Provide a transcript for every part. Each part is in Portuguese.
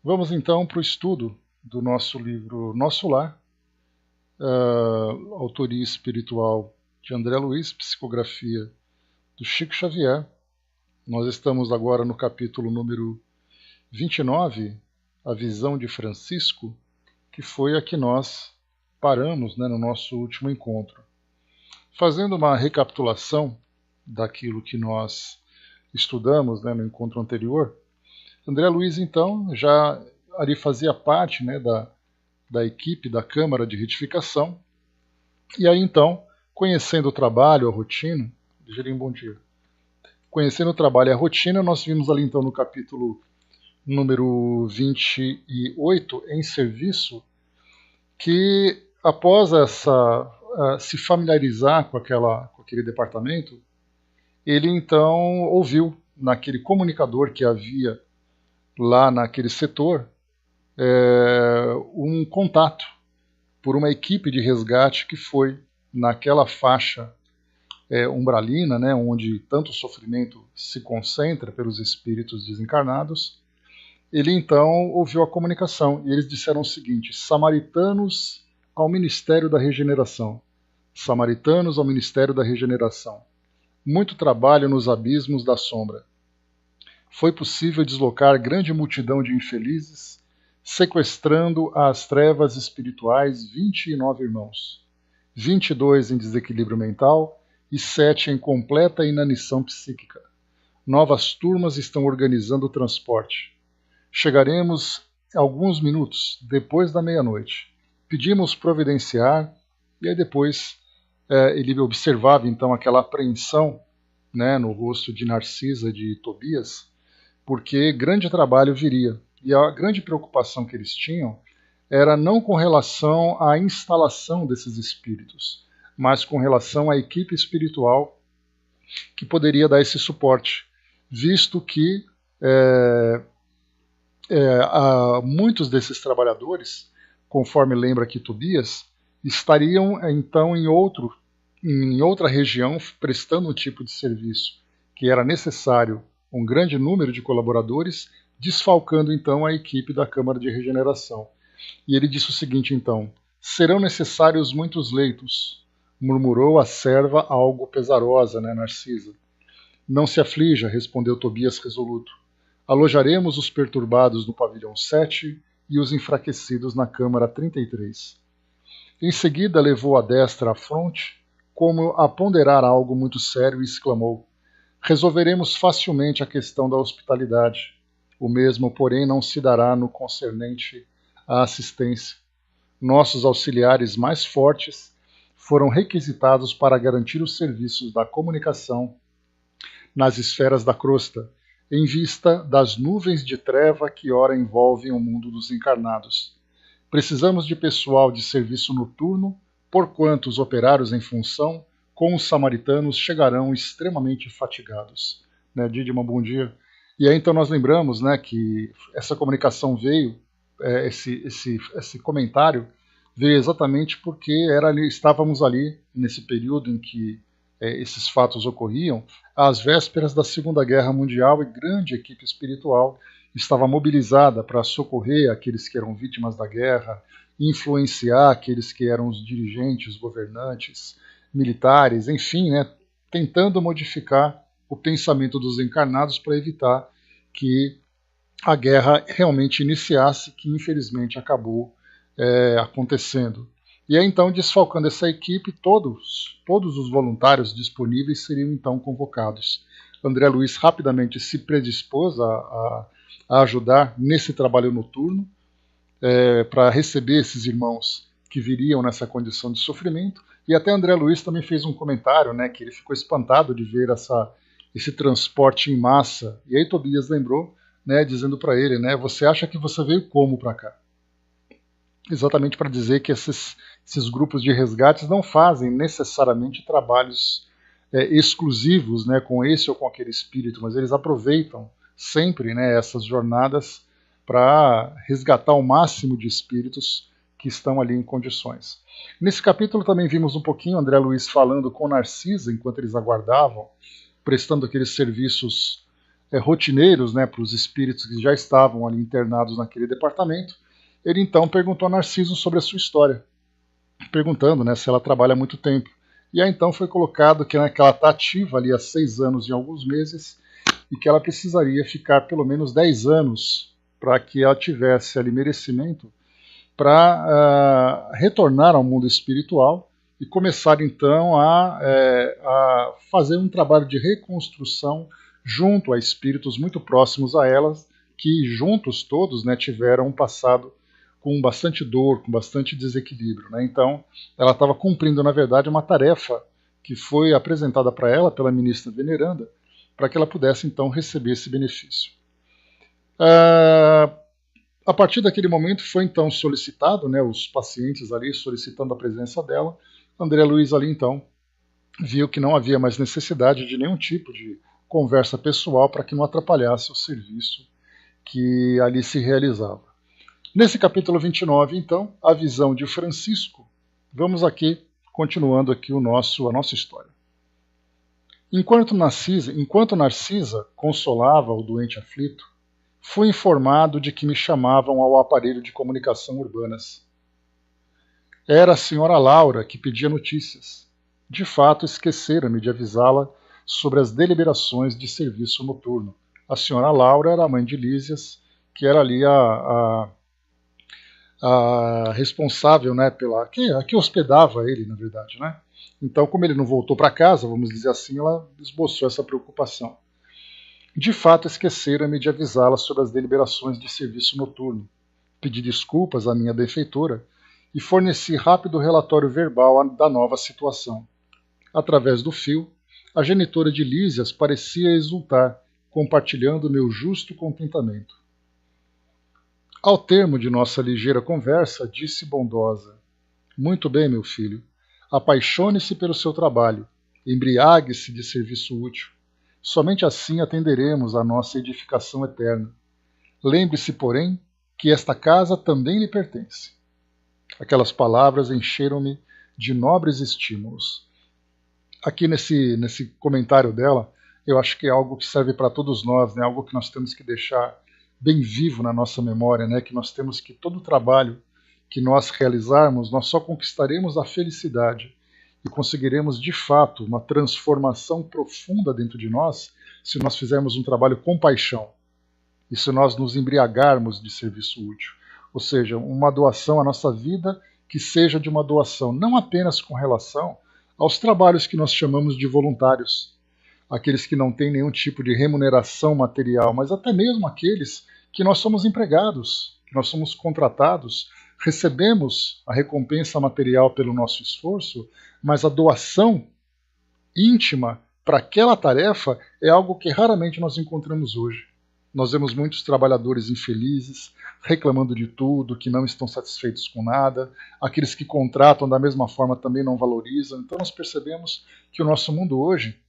Vamos então para o estudo do nosso livro Nosso Lar, autoria espiritual de André Luiz, psicografia do Chico Xavier. Nós estamos agora no capítulo número 29, A Visão de Francisco, que foi a que nós paramos, no nosso último encontro. Fazendo uma recapitulação daquilo que nós estudamos, no encontro anterior, André Luiz, então, já ali fazia parte, da equipe da Câmara de Retificação. E aí, então, conhecendo o trabalho, a rotina, Gerim, bom dia. Conhecendo o trabalho e a rotina, nós vimos ali, então, no capítulo número 28, em serviço, que após se familiarizar com aquele departamento, ele, então, ouviu naquele comunicador que havia lá naquele setor um contato por uma equipe de resgate que foi naquela faixa umbralina, onde tanto sofrimento se concentra pelos espíritos desencarnados. Ele então ouviu a comunicação e eles disseram o seguinte: samaritanos ao Ministério da Regeneração. Samaritanos ao Ministério da Regeneração. Muito trabalho nos abismos da sombra. Foi possível deslocar grande multidão de infelizes, sequestrando às trevas espirituais 29 irmãos, 22 em desequilíbrio mental e 7 em completa inanição psíquica. Novas turmas estão organizando o transporte. Chegaremos alguns minutos depois da meia-noite. Pedimos providenciar, e aí depois ele observava então aquela apreensão no rosto de Narcisa e de Tobias, porque grande trabalho viria. E a grande preocupação que eles tinham era não com relação à instalação desses espíritos, mas com relação à equipe espiritual que poderia dar esse suporte, visto que muitos desses trabalhadores, conforme lembra aqui Tobias, estariam então em outra região prestando um tipo de serviço que era necessário um grande número de colaboradores, desfalcando então a equipe da Câmara de Regeneração. E ele disse o seguinte então: serão necessários muitos leitos, murmurou a serva algo pesarosa, Narcisa. Não se aflija, respondeu Tobias resoluto. Alojaremos os perturbados no pavilhão 7 e os enfraquecidos na câmara 33. Em seguida levou a destra à fronte, como a ponderar algo muito sério, e exclamou: resolveremos facilmente a questão da hospitalidade. O mesmo, porém, não se dará no concernente à assistência. Nossos auxiliares mais fortes foram requisitados para garantir os serviços da comunicação nas esferas da crosta, em vista das nuvens de treva que ora envolvem o mundo dos encarnados. Precisamos de pessoal de serviço noturno, porquanto os operários em função com os samaritanos chegarão extremamente fatigados. Didima, bom dia. E aí então nós lembramos que essa comunicação veio, esse comentário veio exatamente porque estávamos ali nesse período em que esses fatos ocorriam, às vésperas da Segunda Guerra Mundial, e grande equipe espiritual estava mobilizada para socorrer aqueles que eram vítimas da guerra, influenciar aqueles que eram os dirigentes, governantes, militares, enfim, tentando modificar o pensamento dos encarnados para evitar que a guerra realmente iniciasse, que infelizmente acabou acontecendo. E aí, então, desfalcando essa equipe, todos os voluntários disponíveis seriam então convocados. André Luiz rapidamente se predispôs a ajudar nesse trabalho noturno, para receber esses irmãos que viriam nessa condição de sofrimento. E até André Luiz também fez um comentário, que ele ficou espantado de ver esse transporte em massa. E aí Tobias lembrou, dizendo para ele, você acha que você veio como para cá? Exatamente para dizer que esses grupos de resgates não fazem necessariamente trabalhos exclusivos, com esse ou com aquele espírito, mas eles aproveitam sempre essas jornadas para resgatar o máximo de espíritos que estão ali em condições. Nesse capítulo também vimos um pouquinho André Luiz falando com Narcisa enquanto eles aguardavam, prestando aqueles serviços rotineiros, né, para os espíritos que já estavam ali internados naquele departamento, ele então perguntou a Narciso sobre a sua história, perguntando, né, se ela trabalha há muito tempo. E aí então foi colocado que, né, que ela está ativa ali há 6 anos e alguns meses e que ela precisaria ficar pelo menos 10 anos para que ela tivesse ali merecimento para retornar ao mundo espiritual e começar então a fazer um trabalho de reconstrução junto a espíritos muito próximos a elas, que juntos todos, né, tiveram um passado com bastante dor, com bastante desequilíbrio, né? Então, ela estava cumprindo, na verdade, uma tarefa que foi apresentada para ela pela ministra veneranda, para que ela pudesse, então, receber esse benefício. A partir daquele momento foi, então, solicitado, né, os pacientes ali solicitando a presença dela. André Luiz ali, então, viu que não havia mais necessidade de nenhum tipo de conversa pessoal para que não atrapalhasse o serviço que ali se realizava. Nesse capítulo 29, então, a visão de Francisco. Vamos aqui, continuando aqui a nossa história. Enquanto Narcisa consolava o doente aflito, fui informado de que me chamavam ao aparelho de comunicação urbanas. Era a senhora Laura que pedia notícias. De fato, esquecera-me de avisá-la sobre as deliberações de serviço noturno. A senhora Laura era a mãe de Lísias, que era ali a responsável, né, que hospedava ele, na verdade, né? Então, como ele não voltou para casa, vamos dizer assim, ela esboçou essa preocupação. De fato, esquecera-me de avisá-la sobre as deliberações de serviço noturno. Pedi desculpas à minha benfeitora e forneci rápido relatório verbal da nova situação. Através do fio, a genitora de Lísias parecia exultar, compartilhando meu justo contentamento. Ao termo de nossa ligeira conversa, disse bondosa: muito bem, meu filho. Apaixone-se pelo seu trabalho. Embriague-se de serviço útil. Somente assim atenderemos à nossa edificação eterna. Lembre-se, porém, que esta casa também lhe pertence. Aquelas palavras encheram-me de nobres estímulos. Aqui nesse comentário dela, eu acho que é algo que serve para todos nós, né? Algo que nós temos que deixar bem vivo na nossa memória, né? Que nós temos que todo o trabalho que nós realizarmos, nós só conquistaremos a felicidade e conseguiremos de fato uma transformação profunda dentro de nós se nós fizermos um trabalho com paixão e se nós nos embriagarmos de serviço útil. Ou seja, uma doação à nossa vida que seja de uma doação não apenas com relação aos trabalhos que nós chamamos de voluntários, aqueles que não têm nenhum tipo de remuneração material, mas até mesmo aqueles que nós somos empregados, que nós somos contratados, recebemos a recompensa material pelo nosso esforço, mas a doação íntima para aquela tarefa é algo que raramente nós encontramos hoje. Nós vemos muitos trabalhadores infelizes, reclamando de tudo, que não estão satisfeitos com nada, aqueles que contratam da mesma forma também não valorizam. Então nós percebemos que o nosso mundo hoje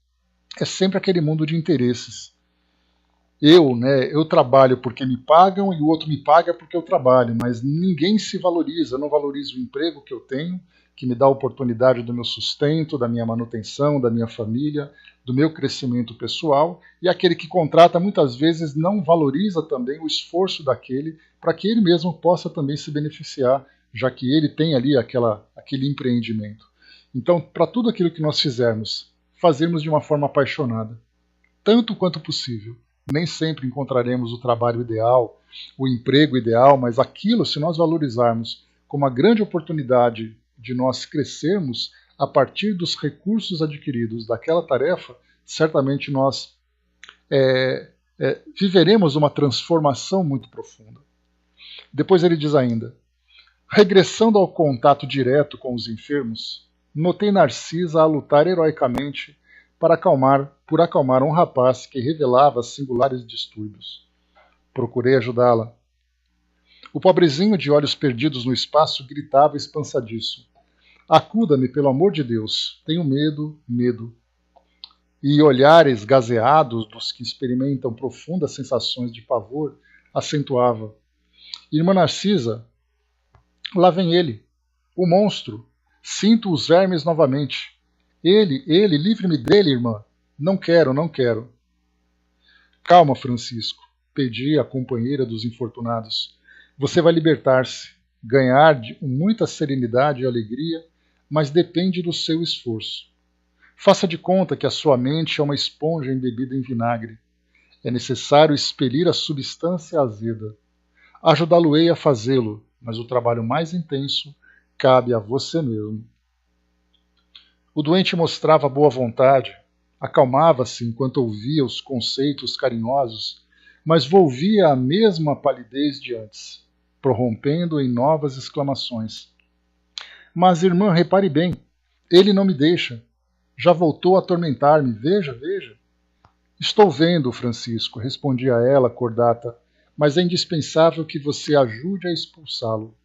é sempre aquele mundo de interesses. Eu trabalho porque me pagam e o outro me paga porque eu trabalho, mas ninguém se valoriza. Eu não valorizo o emprego que eu tenho, que me dá a oportunidade do meu sustento, da minha manutenção, da minha família, do meu crescimento pessoal, e aquele que contrata muitas vezes não valoriza também o esforço daquele para que ele mesmo possa também se beneficiar, já que ele tem ali aquele empreendimento. Então, para tudo aquilo que nós fizermos, fazermos de uma forma apaixonada, tanto quanto possível. Nem sempre encontraremos o trabalho ideal, o emprego ideal, mas aquilo, se nós valorizarmos como uma grande oportunidade de nós crescermos a partir dos recursos adquiridos daquela tarefa, certamente nós viveremos uma transformação muito profunda. Depois ele diz ainda: regressando ao contato direto com os enfermos, notei Narcisa a lutar heroicamente por acalmar um rapaz que revelava singulares distúrbios. Procurei ajudá-la. O pobrezinho de olhos perdidos no espaço gritava espansadiço: acuda-me, pelo amor de Deus, tenho medo, medo. E olhares gazeados dos que experimentam profundas sensações de pavor acentuava: irmã Narcisa, lá vem ele, o monstro, sinto os vermes novamente. Ele, livre-me dele, irmã. Não quero, não quero. Calma, Francisco, pedia a companheira dos infortunados. Você vai libertar-se, ganhar muita serenidade e alegria, mas depende do seu esforço. Faça de conta que a sua mente é uma esponja embebida em vinagre. É necessário expelir a substância azeda. Ajudá-lo-ei a fazê-lo, mas o trabalho mais intenso cabe a você mesmo. O doente mostrava boa vontade, acalmava-se enquanto ouvia os conceitos carinhosos, mas volvia a mesma palidez de antes, prorrompendo em novas exclamações. Mas, irmã, repare bem, ele não me deixa. Já voltou a atormentar-me, veja, veja. Estou vendo, Francisco, respondia ela, cordata, mas é indispensável que você ajude a expulsá-lo.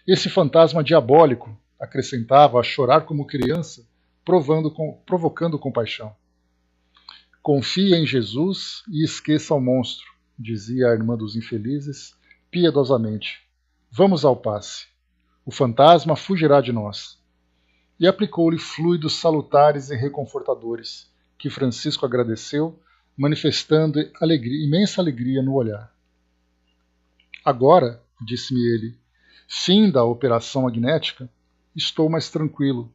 Esse fantasma diabólico, acrescentava a chorar como criança, provocando compaixão. Confie em Jesus e esqueça o monstro, dizia a irmã dos infelizes, piedosamente. Vamos ao passe. O fantasma fugirá de nós. E aplicou-lhe fluidos salutares e reconfortadores, que Francisco agradeceu, manifestando imensa alegria no olhar. Agora, disse-me ele, fim da operação magnética, estou mais tranquilo.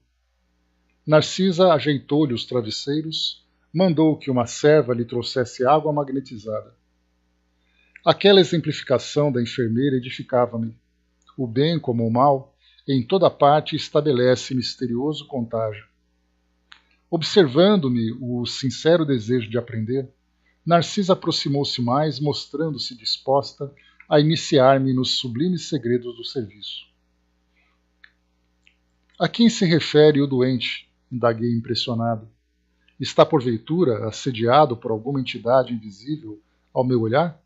Narcisa ajeitou-lhe os travesseiros, mandou que uma serva lhe trouxesse água magnetizada. Aquela exemplificação da enfermeira edificava-me. O bem como o mal, em toda parte estabelece misterioso contágio. Observando-me o sincero desejo de aprender, Narcisa aproximou-se mais, mostrando-se disposta a iniciar-me nos sublimes segredos do serviço. A quem se refere o doente? Indaguei impressionado. Está porventura assediado por alguma entidade invisível ao meu olhar?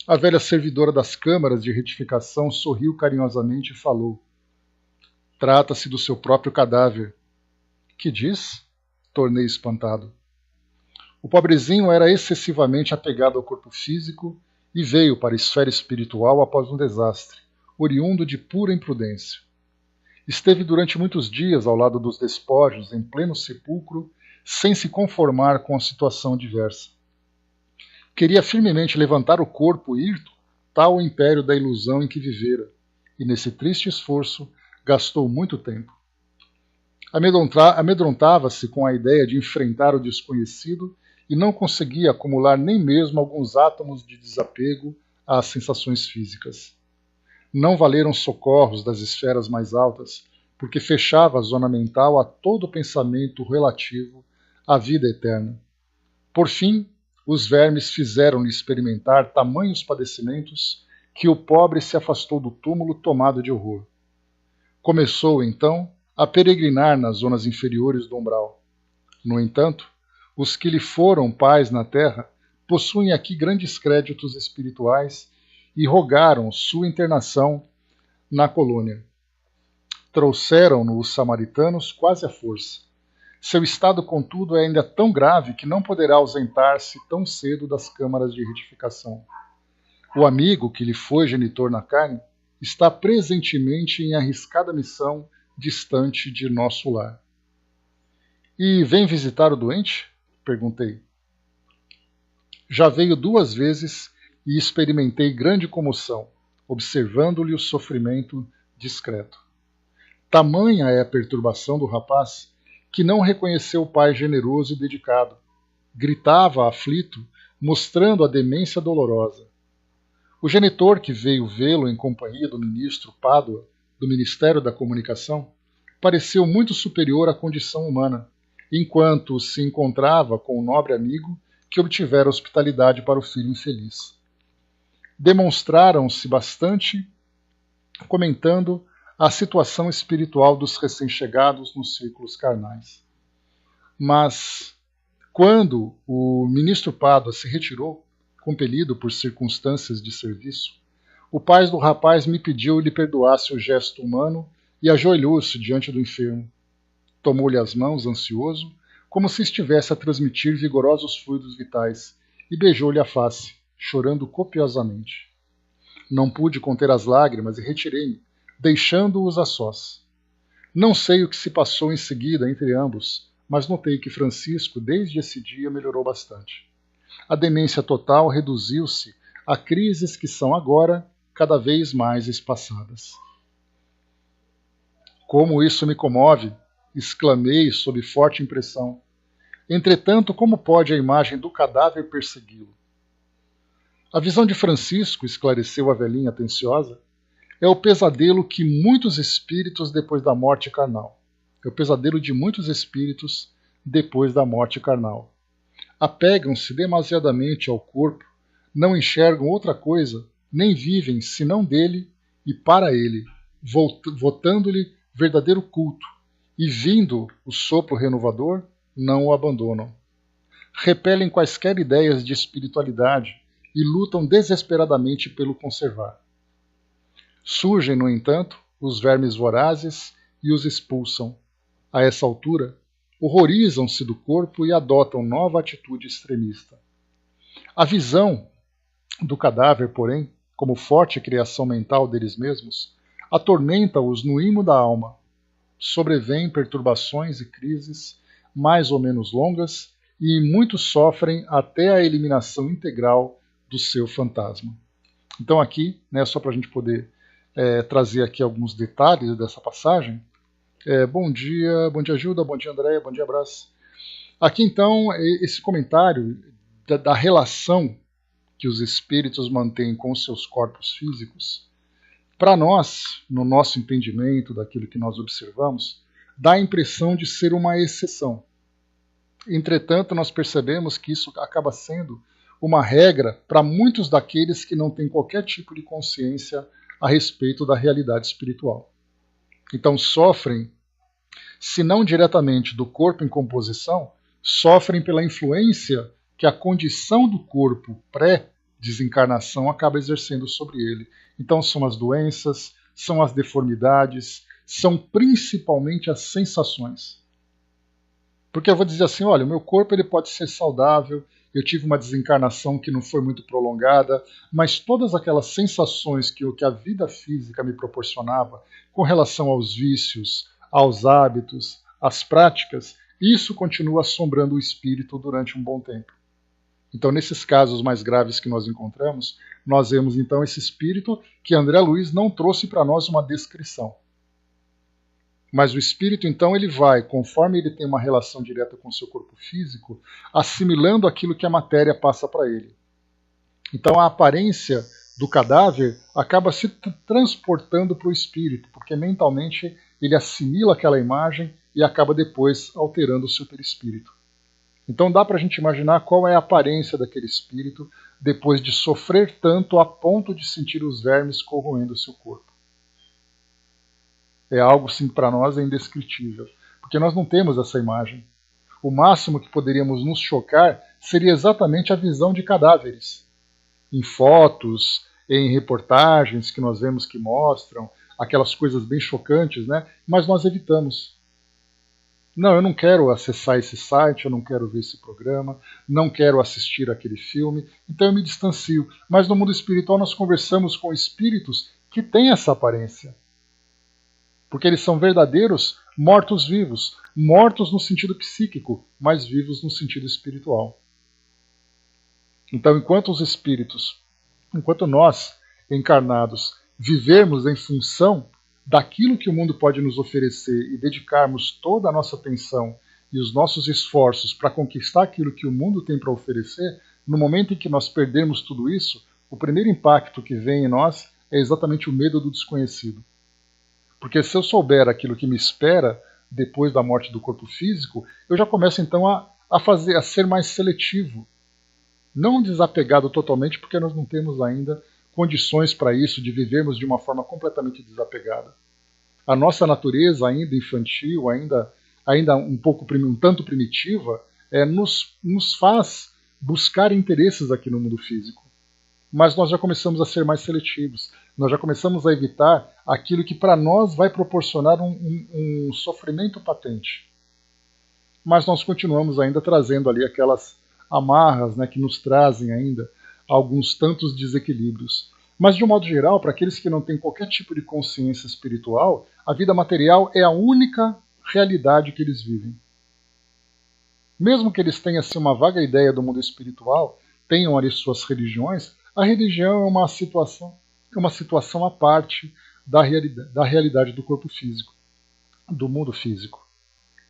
A velha servidora das câmaras de retificação sorriu carinhosamente e falou. Trata-se do seu próprio cadáver. Que diz? Tornei espantado. O pobrezinho era excessivamente apegado ao corpo físico e veio para a esfera espiritual após um desastre, oriundo de pura imprudência. Esteve durante muitos dias ao lado dos despojos, em pleno sepulcro, sem se conformar com a situação diversa. Queria firmemente levantar o corpo e ir tal o império da ilusão em que vivera, e nesse triste esforço gastou muito tempo. Amedrontava-se com a ideia de enfrentar o desconhecido e não conseguia acumular nem mesmo alguns átomos de desapego às sensações físicas. Não valeram socorros das esferas mais altas, porque fechava a zona mental a todo pensamento relativo à vida eterna. Por fim, os vermes fizeram-lhe experimentar tamanhos padecimentos que o pobre se afastou do túmulo tomado de horror. Começou, então, a peregrinar nas zonas inferiores do umbral. No entanto, os que lhe foram pais na terra possuem aqui grandes créditos espirituais e rogaram sua internação na colônia. Trouxeram-no os samaritanos quase à força. Seu estado, contudo, é ainda tão grave que não poderá ausentar-se tão cedo das câmaras de retificação. O amigo que lhe foi genitor na carne está presentemente em arriscada missão distante de nosso lar. E vem visitar o doente? Perguntei. Já veio 2 vezes e experimentei grande comoção, observando-lhe o sofrimento discreto. Tamanha é a perturbação do rapaz que não reconheceu o pai generoso e dedicado. Gritava aflito, mostrando a demência dolorosa. O genitor que veio vê-lo em companhia do ministro Pádua, do Ministério da Comunicação, pareceu muito superior à condição humana, enquanto se encontrava com o nobre amigo que obtivera hospitalidade para o filho infeliz. Demonstraram-se bastante comentando a situação espiritual dos recém-chegados nos círculos carnais. Mas, quando o ministro Pádua se retirou, compelido por circunstâncias de serviço, o pai do rapaz me pediu lhe perdoasse o gesto humano e ajoelhou-se diante do enfermo. Tomou-lhe as mãos, ansioso, como se estivesse a transmitir vigorosos fluidos vitais, e beijou-lhe a face, chorando copiosamente. Não pude conter as lágrimas e retirei-me, deixando-os a sós. Não sei o que se passou em seguida entre ambos, mas notei que Francisco, desde esse dia, melhorou bastante. a demência total reduziu-se a crises que são agora cada vez mais espaçadas. Como isso me comove, exclamei sob forte impressão. Entretanto, como pode a imagem do cadáver persegui-lo? A visão de Francisco, esclareceu a velhinha atenciosa, é o pesadelo que muitos espíritos depois da morte carnal. É o pesadelo de muitos espíritos depois da morte carnal. Apegam-se demasiadamente ao corpo, não enxergam outra coisa, nem vivem senão dele e para ele, votando-lhe verdadeiro culto, e vindo o sopro renovador, não o abandonam. Repelem quaisquer ideias de espiritualidade e lutam desesperadamente pelo conservar. Surgem, no entanto, os vermes vorazes e os expulsam. A essa altura, horrorizam-se do corpo e adotam nova atitude extremista. A visão do cadáver, porém, como forte criação mental deles mesmos, atormenta-os no imo da alma. Sobrevêm perturbações e crises, mais ou menos longas, e muitos sofrem até a eliminação integral do seu fantasma. Então aqui, só para a gente poder trazer aqui alguns detalhes dessa passagem. Bom dia Gilda, bom dia Andréia, bom dia Abraço. Aqui então, esse comentário da relação que os espíritos mantêm com os seus corpos físicos, para nós, no nosso entendimento daquilo que nós observamos, dá a impressão de ser uma exceção. Entretanto, nós percebemos que isso acaba sendo uma regra para muitos daqueles que não têm qualquer tipo de consciência a respeito da realidade espiritual. Então sofrem, se não diretamente do corpo em composição, sofrem pela influência que a condição do corpo pré-desencarnação acaba exercendo sobre ele. Então são as doenças, são as deformidades, são principalmente as sensações. Porque eu vou dizer assim, olha, o meu corpo ele pode ser saudável, eu tive uma desencarnação que não foi muito prolongada, mas todas aquelas sensações que a vida física me proporcionava com relação aos vícios, aos hábitos, às práticas, isso continua assombrando o espírito durante um bom tempo. Então, nesses casos mais graves que nós encontramos, nós vemos então esse espírito que André Luiz não trouxe para nós uma descrição. Mas o espírito, então, ele vai, conforme ele tem uma relação direta com o seu corpo físico, assimilando aquilo que a matéria passa para ele. Então, a aparência do cadáver acaba se transportando para o espírito, porque mentalmente ele assimila aquela imagem e acaba depois alterando o seu perispírito. Então, dá para a gente imaginar qual é a aparência daquele espírito depois de sofrer tanto a ponto de sentir os vermes corroendo o seu corpo. É algo, sim, para nós é indescritível, porque nós não temos essa imagem. O máximo que poderíamos nos chocar seria exatamente a visão de cadáveres. Em fotos, em reportagens que nós vemos que mostram, aquelas coisas bem chocantes, mas nós evitamos. Não, eu não quero acessar esse site, eu não quero ver esse programa, não quero assistir aquele filme, então eu me distancio. Mas no mundo espiritual nós conversamos com espíritos que têm essa aparência. Porque eles são verdadeiros mortos-vivos, mortos no sentido psíquico, mas vivos no sentido espiritual. Então, enquanto nós, encarnados, vivermos em função daquilo que o mundo pode nos oferecer e dedicarmos toda a nossa atenção e os nossos esforços para conquistar aquilo que o mundo tem para oferecer, no momento em que nós perdermos tudo isso, o primeiro impacto que vem em nós é exatamente o medo do desconhecido. Porque se eu souber aquilo que me espera depois da morte do corpo físico, eu já começo então a ser mais seletivo. Não desapegado totalmente, porque nós não temos ainda condições para isso, de vivermos de uma forma completamente desapegada. A nossa natureza, ainda infantil, ainda um tanto primitiva, nos faz buscar interesses aqui no mundo físico. Mas nós já começamos a ser mais seletivos. Nós já começamos a evitar aquilo que para nós vai proporcionar um sofrimento patente. Mas nós continuamos ainda trazendo ali aquelas amarras que nos trazem ainda alguns tantos desequilíbrios. Mas, de um modo geral, para aqueles que não têm qualquer tipo de consciência espiritual, a vida material é a única realidade que eles vivem. Mesmo que eles tenham assim, uma vaga ideia do mundo espiritual, tenham ali suas religiões, a religião é uma situação à parte da realidade do corpo físico, do mundo físico.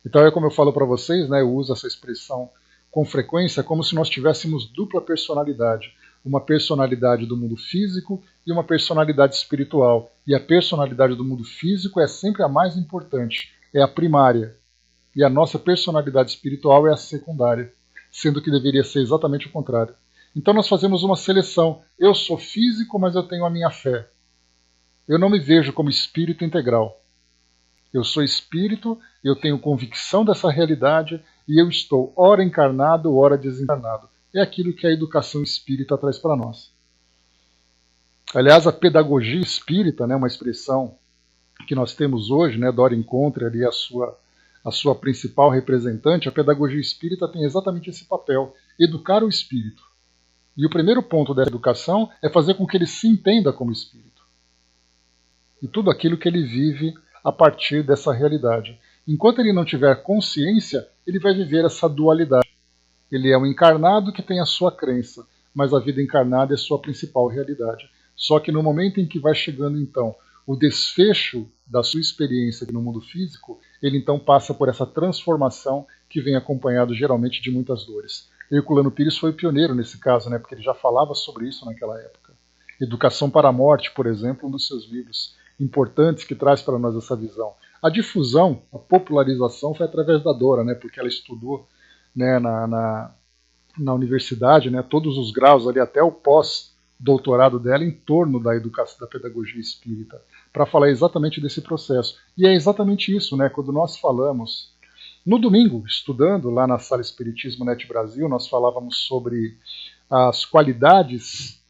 Então é como eu falo para vocês, né, eu uso essa expressão com frequência, como se nós tivéssemos dupla personalidade. Uma personalidade do mundo físico e uma personalidade espiritual. E a personalidade do mundo físico é sempre a mais importante, é a primária. E a nossa personalidade espiritual é a secundária, sendo que deveria ser exatamente o contrário. Então nós fazemos uma seleção. Eu sou físico, mas eu tenho a minha fé. Eu não me vejo como espírito integral. Eu sou espírito, eu tenho convicção dessa realidade e eu estou ora encarnado, ora desencarnado. É aquilo que a educação espírita traz para nós. Aliás, a pedagogia espírita, né, uma expressão que nós temos hoje, né, Dora Encontre ali a sua principal representante, a pedagogia espírita tem exatamente esse papel, educar o espírito. E o primeiro ponto dessa educação é fazer com que ele se entenda como espírito. E tudo aquilo que ele vive a partir dessa realidade. Enquanto ele não tiver consciência, ele vai viver essa dualidade. Ele é um encarnado que tem a sua crença, mas a vida encarnada é a sua principal realidade. Só que no momento em que vai chegando, então, o desfecho da sua experiência no mundo físico, ele então passa por essa transformação que vem acompanhado geralmente de muitas dores. Herculano Pires foi pioneiro nesse caso, né, porque ele já falava sobre isso naquela época. Educação para a Morte, por exemplo, um dos seus livros importantes que traz para nós essa visão. A difusão, a popularização foi através da Dora, né, porque ela estudou, né, na universidade, né, todos os graus ali até o pós-doutorado dela em torno da educação, da pedagogia espírita, para falar exatamente desse processo. E é exatamente isso, né, quando nós falamos no domingo, estudando lá na Sala Espiritismo Net Brasil, nós falávamos sobre as qualidades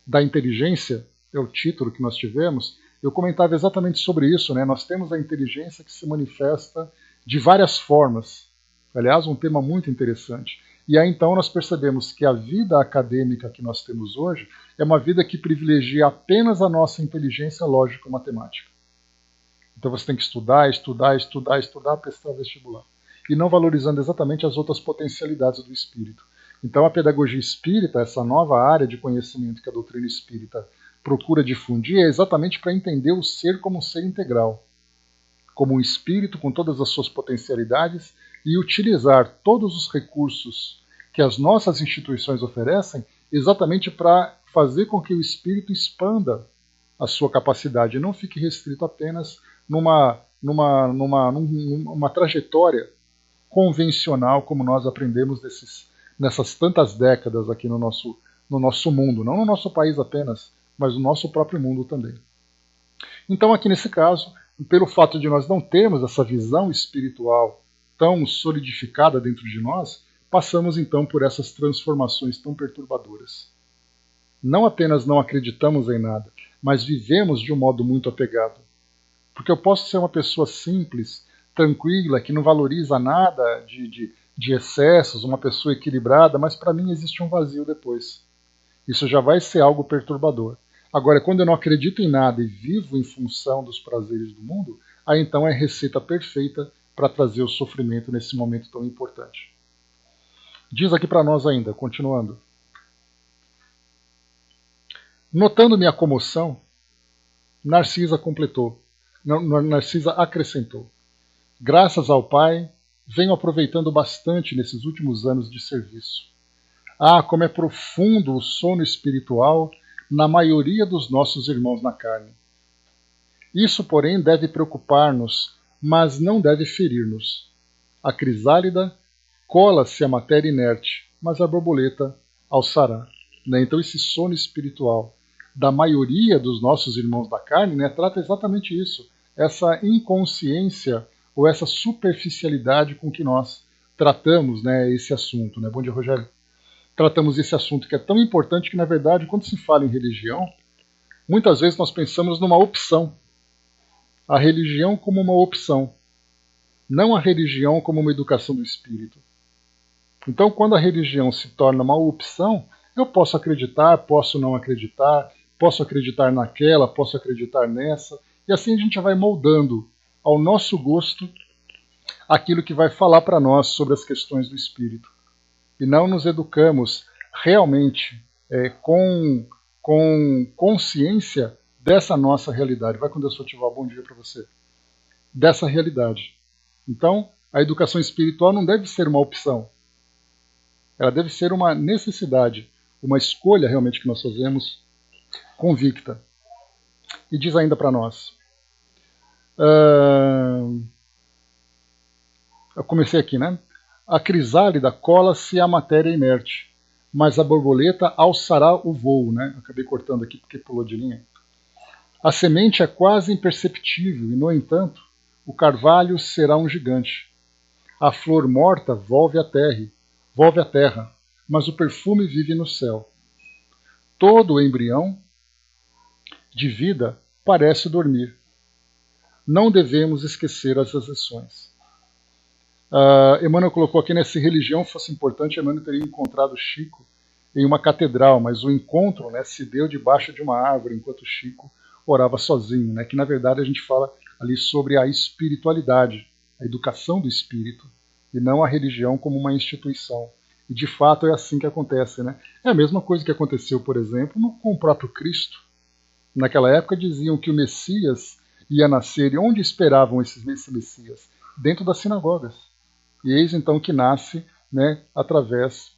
da inteligência, é o título que nós tivemos. Eu comentava exatamente sobre isso, né? Nós temos a inteligência que se manifesta de várias formas. Aliás, um tema muito interessante. E aí então nós percebemos que a vida acadêmica que nós temos hoje é uma vida que privilegia apenas a nossa inteligência lógico-matemática. Então você tem que estudar, prestar vestibular. E não valorizando exatamente as outras potencialidades do espírito. Então a pedagogia espírita, essa nova área de conhecimento que a doutrina espírita procura difundir, é exatamente para entender o ser como um ser integral, como um espírito com todas as suas potencialidades e utilizar todos os recursos que as nossas instituições oferecem exatamente para fazer com que o espírito expanda a sua capacidade e não fique restrito apenas numa trajetória convencional como nós aprendemos nessas tantas décadas aqui no nosso mundo, não no nosso país apenas, mas no nosso próprio mundo também. Então aqui nesse caso, pelo fato de nós não termos essa visão espiritual tão solidificada dentro de nós, passamos então por essas transformações tão perturbadoras. Não apenas não acreditamos em nada, mas vivemos de um modo muito apegado. Porque eu posso ser uma pessoa simples, tranquila, que não valoriza nada de excessos, uma pessoa equilibrada, mas para mim existe um vazio depois. Isso já vai ser algo perturbador. Agora, quando eu não acredito em nada e vivo em função dos prazeres do mundo, aí então é receita perfeita para trazer o sofrimento nesse momento tão importante. Diz aqui para nós ainda, continuando. Notando minha comoção, Narcisa acrescentou. Graças ao Pai, venho aproveitando bastante nesses últimos anos de serviço. Ah, como é profundo o sono espiritual na maioria dos nossos irmãos na carne. Isso, porém, deve preocupar-nos, mas não deve ferir-nos. A crisálida cola-se à matéria inerte, mas a borboleta alçará. Então esse sono espiritual da maioria dos nossos irmãos da carne, né, trata exatamente isso, essa inconsciência ou essa superficialidade com que nós tratamos, né, esse assunto. Né? Bom dia, Rogério. Tratamos esse assunto que é tão importante que, na verdade, quando se fala em religião, muitas vezes nós pensamos numa opção. A religião como uma opção, não a religião como uma educação do espírito. Então, quando a religião se torna uma opção, eu posso acreditar, posso não acreditar, posso acreditar naquela, posso acreditar nessa, e assim a gente vai moldando ao nosso gosto aquilo que vai falar para nós sobre as questões do espírito. E não nos educamos realmente com consciência dessa nossa realidade. Vai com Deus, Fotival, bom dia para você. Dessa realidade. Então, a educação espiritual não deve ser uma opção. Ela deve ser uma necessidade, uma escolha realmente que nós fazemos convicta. E diz ainda para nós. Eu comecei aqui, né? A crisálida cola-se à matéria inerte, mas a borboleta alçará o voo, né? Acabei cortando aqui porque pulou de linha. A semente é quase imperceptível e, no entanto, o carvalho será um gigante. A flor morta volve à terra, mas o perfume vive no céu. Todo o embrião de vida parece dormir. Não devemos esquecer as exceções. Emmanuel colocou aqui, né, se religião fosse importante, Emmanuel teria encontrado Chico em uma catedral, mas o encontro, né, se deu debaixo de uma árvore, enquanto Chico orava sozinho, né, que na verdade a gente fala ali sobre a espiritualidade, a educação do espírito, e não a religião como uma instituição. E de fato é assim que acontece, né? É a mesma coisa que aconteceu, por exemplo, com o próprio Cristo. Naquela época diziam que o Messias ia nascer, e onde esperavam esse Messias? Dentro das sinagogas. E eis então que nasce, né, através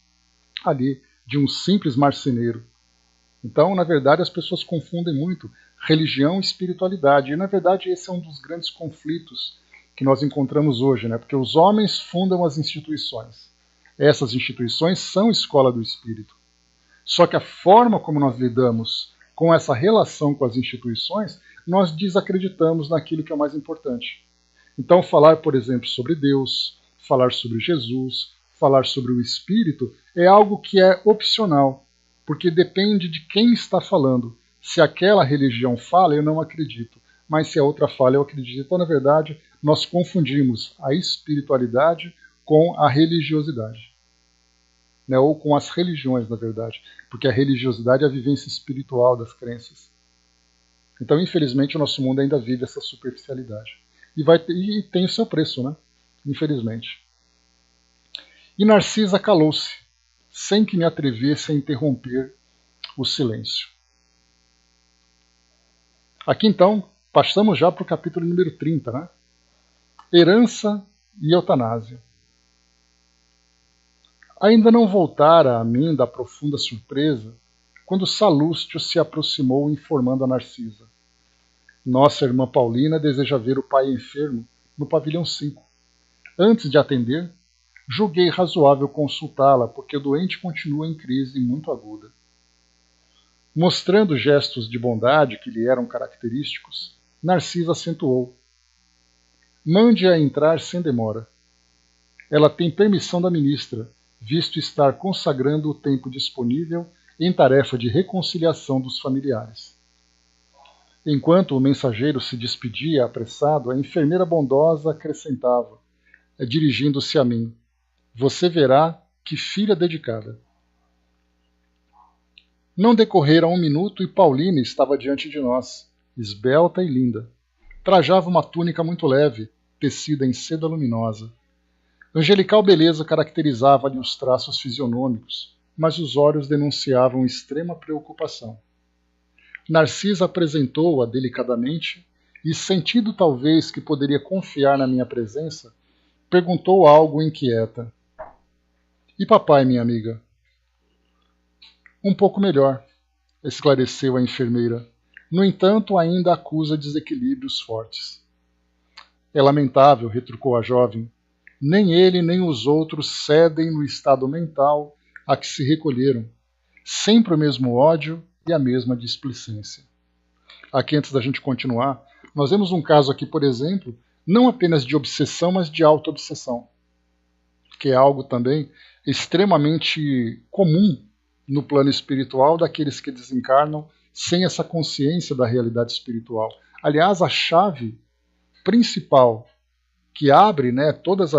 ali de um simples marceneiro. Então, na verdade, as pessoas confundem muito religião e espiritualidade. E, na verdade, esse é um dos grandes conflitos que nós encontramos hoje, né? Porque os homens fundam as instituições. Essas instituições são escola do espírito. Só que a forma como nós lidamos com essa relação com as instituições, nós desacreditamos naquilo que é o mais importante. Então, falar, por exemplo, sobre Deus, falar sobre Jesus, falar sobre o espírito, é algo que é opcional, porque depende de quem está falando. Se aquela religião fala, eu não acredito, mas se a outra fala, eu acredito. Então, na verdade, nós confundimos a espiritualidade com a religiosidade. Né? Ou com as religiões, na verdade, porque a religiosidade é a vivência espiritual das crenças. Então, infelizmente, o nosso mundo ainda vive essa superficialidade. E tem o seu preço, né? Infelizmente. E Narcisa calou-se, sem que me atrevesse a interromper o silêncio. Aqui, então, passamos já para o capítulo número 30, né? Herança e eutanásia. Ainda não voltara a mim da profunda surpresa quando Salústio se aproximou informando a Narcisa. Nossa irmã Paulina deseja ver o pai enfermo no pavilhão 5. Antes de atender, julguei razoável consultá-la, porque o doente continua em crise muito aguda. Mostrando gestos de bondade que lhe eram característicos, Narcisa acentuou. Mande-a entrar sem demora. Ela tem permissão da ministra, visto estar consagrando o tempo disponível em tarefa de reconciliação dos familiares. Enquanto o mensageiro se despedia apressado, a enfermeira bondosa acrescentava, dirigindo-se a mim, você verá que filha dedicada. Não decorrera 1 minuto e Paulina estava diante de nós, esbelta e linda. Trajava uma túnica muito leve, tecida em seda luminosa. Angelical beleza caracterizava-lhe os traços fisionômicos, mas os olhos denunciavam extrema preocupação. Narcisa apresentou-a delicadamente e, sentindo talvez que poderia confiar na minha presença, perguntou algo inquieta. E papai, minha amiga? Um pouco melhor, esclareceu a enfermeira. No entanto, ainda acusa desequilíbrios fortes. É lamentável, retrucou a jovem. Nem ele nem os outros cedem no estado mental a que se recolheram. Sempre o mesmo ódio e a mesma displicência. Aqui, antes da gente continuar, nós vemos um caso aqui, por exemplo, não apenas de obsessão, mas de auto-obsessão, que é algo também extremamente comum no plano espiritual daqueles que desencarnam sem essa consciência da realidade espiritual. Aliás, a chave principal que abre, né, todos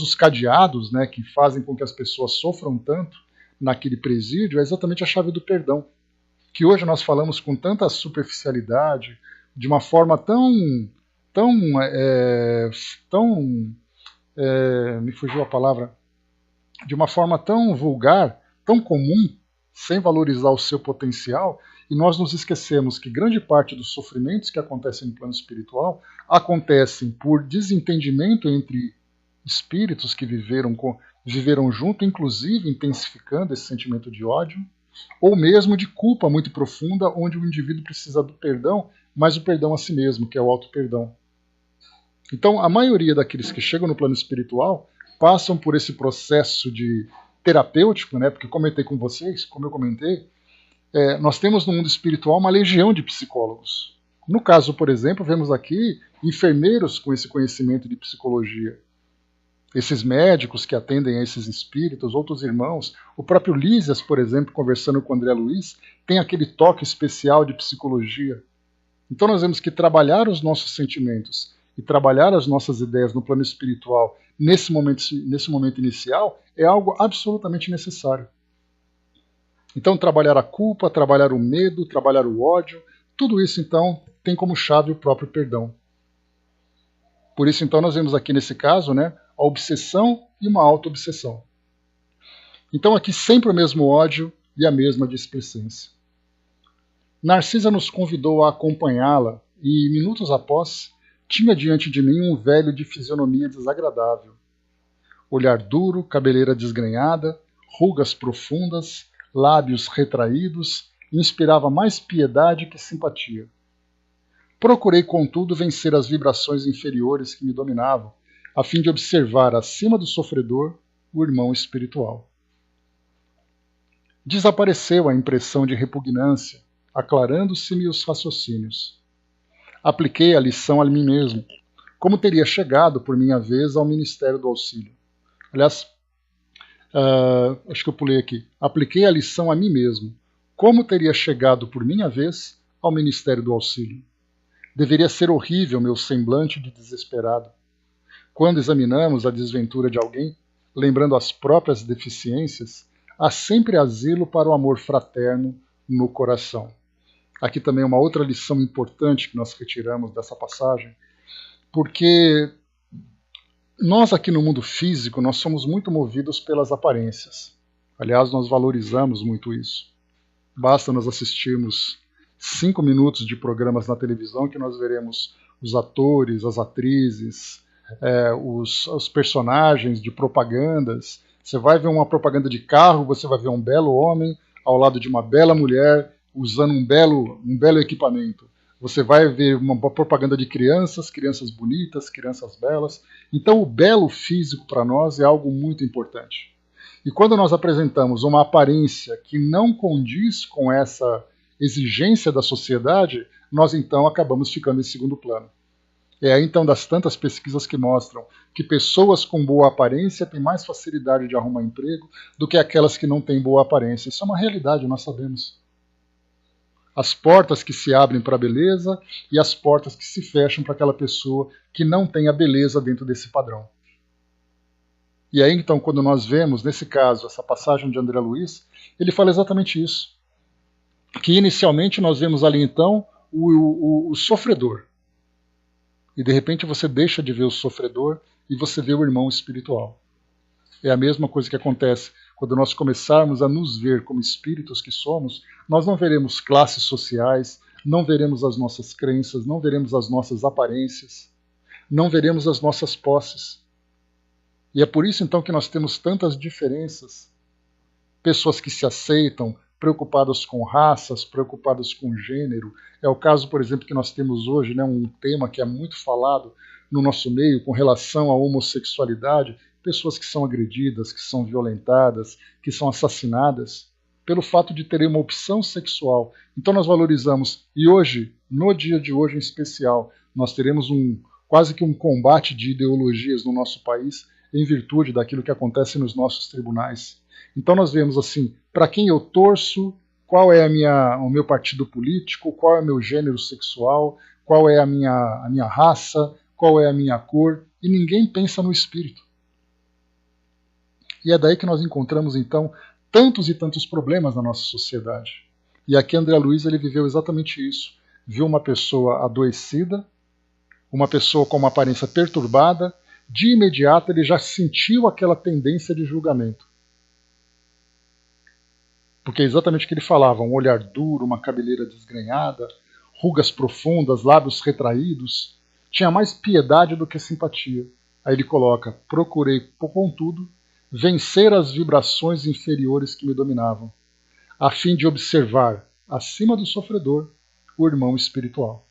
os cadeados, né, que fazem com que as pessoas sofram tanto naquele presídio é exatamente a chave do perdão, que hoje nós falamos com tanta superficialidade, de uma forma tão me fugiu a palavra, de uma forma tão vulgar, tão comum, sem valorizar o seu potencial, e nós nos esquecemos que grande parte dos sofrimentos que acontecem no plano espiritual acontecem por desentendimento entre espíritos que viveram junto, inclusive intensificando esse sentimento de ódio, ou mesmo de culpa muito profunda, onde o indivíduo precisa do perdão, mas o perdão a si mesmo, que é o auto-perdão. Então, a maioria daqueles que chegam no plano espiritual passam por esse processo de terapêutico, né? Porque comentei com vocês, como eu comentei, nós temos no mundo espiritual uma legião de psicólogos. No caso, por exemplo, vemos aqui enfermeiros com esse conhecimento de psicologia. Esses médicos que atendem a esses espíritos, outros irmãos, o próprio Lísias, por exemplo, conversando com o André Luiz, tem aquele toque especial de psicologia. Então nós temos que trabalhar os nossos sentimentos e trabalhar as nossas ideias no plano espiritual nesse momento inicial é algo absolutamente necessário. Então trabalhar a culpa, trabalhar o medo, trabalhar o ódio, tudo isso então tem como chave o próprio perdão. Por isso então nós vemos aqui nesse caso, né, a obsessão e uma auto-obsessão. Então aqui sempre o mesmo ódio e a mesma displicência. Narcisa nos convidou a acompanhá-la e, minutos após, tinha diante de mim um velho de fisionomia desagradável. Olhar duro, cabeleira desgrenhada, rugas profundas, lábios retraídos, inspirava mais piedade que simpatia. Procurei, contudo, vencer as vibrações inferiores que me dominavam, a fim de observar acima do sofredor o irmão espiritual. Desapareceu a impressão de repugnância, aclarando-se-me os raciocínios. Apliquei a lição a mim mesmo, como teria chegado, por minha vez, ao Ministério do Auxílio. Aliás, acho que eu pulei aqui. Apliquei a lição a mim mesmo, como teria chegado, por minha vez, ao Ministério do Auxílio. Deveria ser horrível meu semblante de desesperado. Quando examinamos a desventura de alguém, lembrando as próprias deficiências, há sempre asilo para o amor fraterno no coração. Aqui também uma outra lição importante que nós retiramos dessa passagem, porque nós aqui no mundo físico, nós somos muito movidos pelas aparências. Aliás, nós valorizamos muito isso. Basta nós assistirmos 5 minutos de programas na televisão que nós veremos os atores, as atrizes, os personagens de propagandas. Você vai ver uma propaganda de carro, você vai ver um belo homem ao lado de uma bela mulher usando um belo equipamento. Você vai ver uma propaganda de crianças bonitas, crianças belas. Então o belo físico para nós é algo muito importante. E quando nós apresentamos uma aparência que não condiz com essa exigência da sociedade, nós então acabamos ficando em segundo plano. É aí então das tantas pesquisas que mostram que pessoas com boa aparência têm mais facilidade de arrumar emprego do que aquelas que não têm boa aparência. Isso é uma realidade, nós sabemos. As portas que se abrem para a beleza e as portas que se fecham para aquela pessoa que não tem a beleza dentro desse padrão. E aí então, quando nós vemos, nesse caso, essa passagem de André Luiz, ele fala exatamente isso. Que inicialmente nós vemos ali então o sofredor. E de repente você deixa de ver o sofredor e você vê o irmão espiritual. É a mesma coisa que acontece quando nós começarmos a nos ver como espíritos que somos, nós não veremos classes sociais, não veremos as nossas crenças, não veremos as nossas aparências, não veremos as nossas posses. E é por isso então que nós temos tantas diferenças. Pessoas que se aceitam, preocupadas com raças, preocupadas com gênero. É o caso, por exemplo, que nós temos hoje, né, um tema que é muito falado no nosso meio com relação à homossexualidade, pessoas que são agredidas, que são violentadas, que são assassinadas pelo fato de terem uma opção sexual. Então nós valorizamos, e hoje, no dia de hoje em especial, nós teremos quase que um combate de ideologias no nosso país em virtude daquilo que acontece nos nossos tribunais. Então nós vemos assim, para quem eu torço, qual é o meu partido político, qual é o meu gênero sexual, qual é a minha raça, qual é a minha cor, e ninguém pensa no espírito. E é daí que nós encontramos então tantos e tantos problemas na nossa sociedade. E aqui André Luiz ele viveu exatamente isso. Viu uma pessoa adoecida, uma pessoa com uma aparência perturbada, de imediato ele já sentiu aquela tendência de julgamento. Porque é exatamente o que ele falava, um olhar duro, uma cabeleira desgrenhada, rugas profundas, lábios retraídos, tinha mais piedade do que simpatia. Aí ele coloca, procurei, contudo, vencer as vibrações inferiores que me dominavam, a fim de observar, acima do sofredor, o irmão espiritual.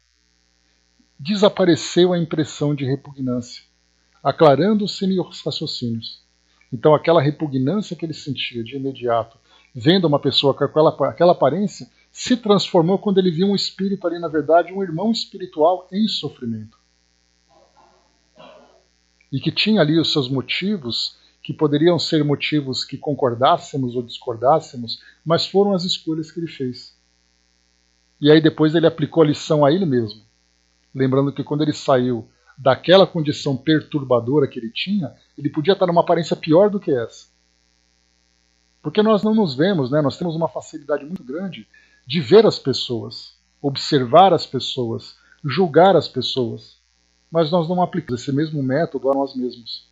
Desapareceu a impressão de repugnância, aclarando-se-me os raciocínios. Então aquela repugnância que ele sentia de imediato, vendo uma pessoa com aquela aparência, se transformou quando ele viu um espírito ali, na verdade, um irmão espiritual em sofrimento. E que tinha ali os seus motivos, que poderiam ser motivos que concordássemos ou discordássemos, mas foram as escolhas que ele fez. E aí depois ele aplicou a lição a ele mesmo, lembrando que quando ele saiu daquela condição perturbadora que ele tinha, ele podia estar numa aparência pior do que essa. Porque nós não nos vemos, né? Nós temos uma facilidade muito grande de ver as pessoas, observar as pessoas, julgar as pessoas, mas nós não aplicamos esse mesmo método a nós mesmos.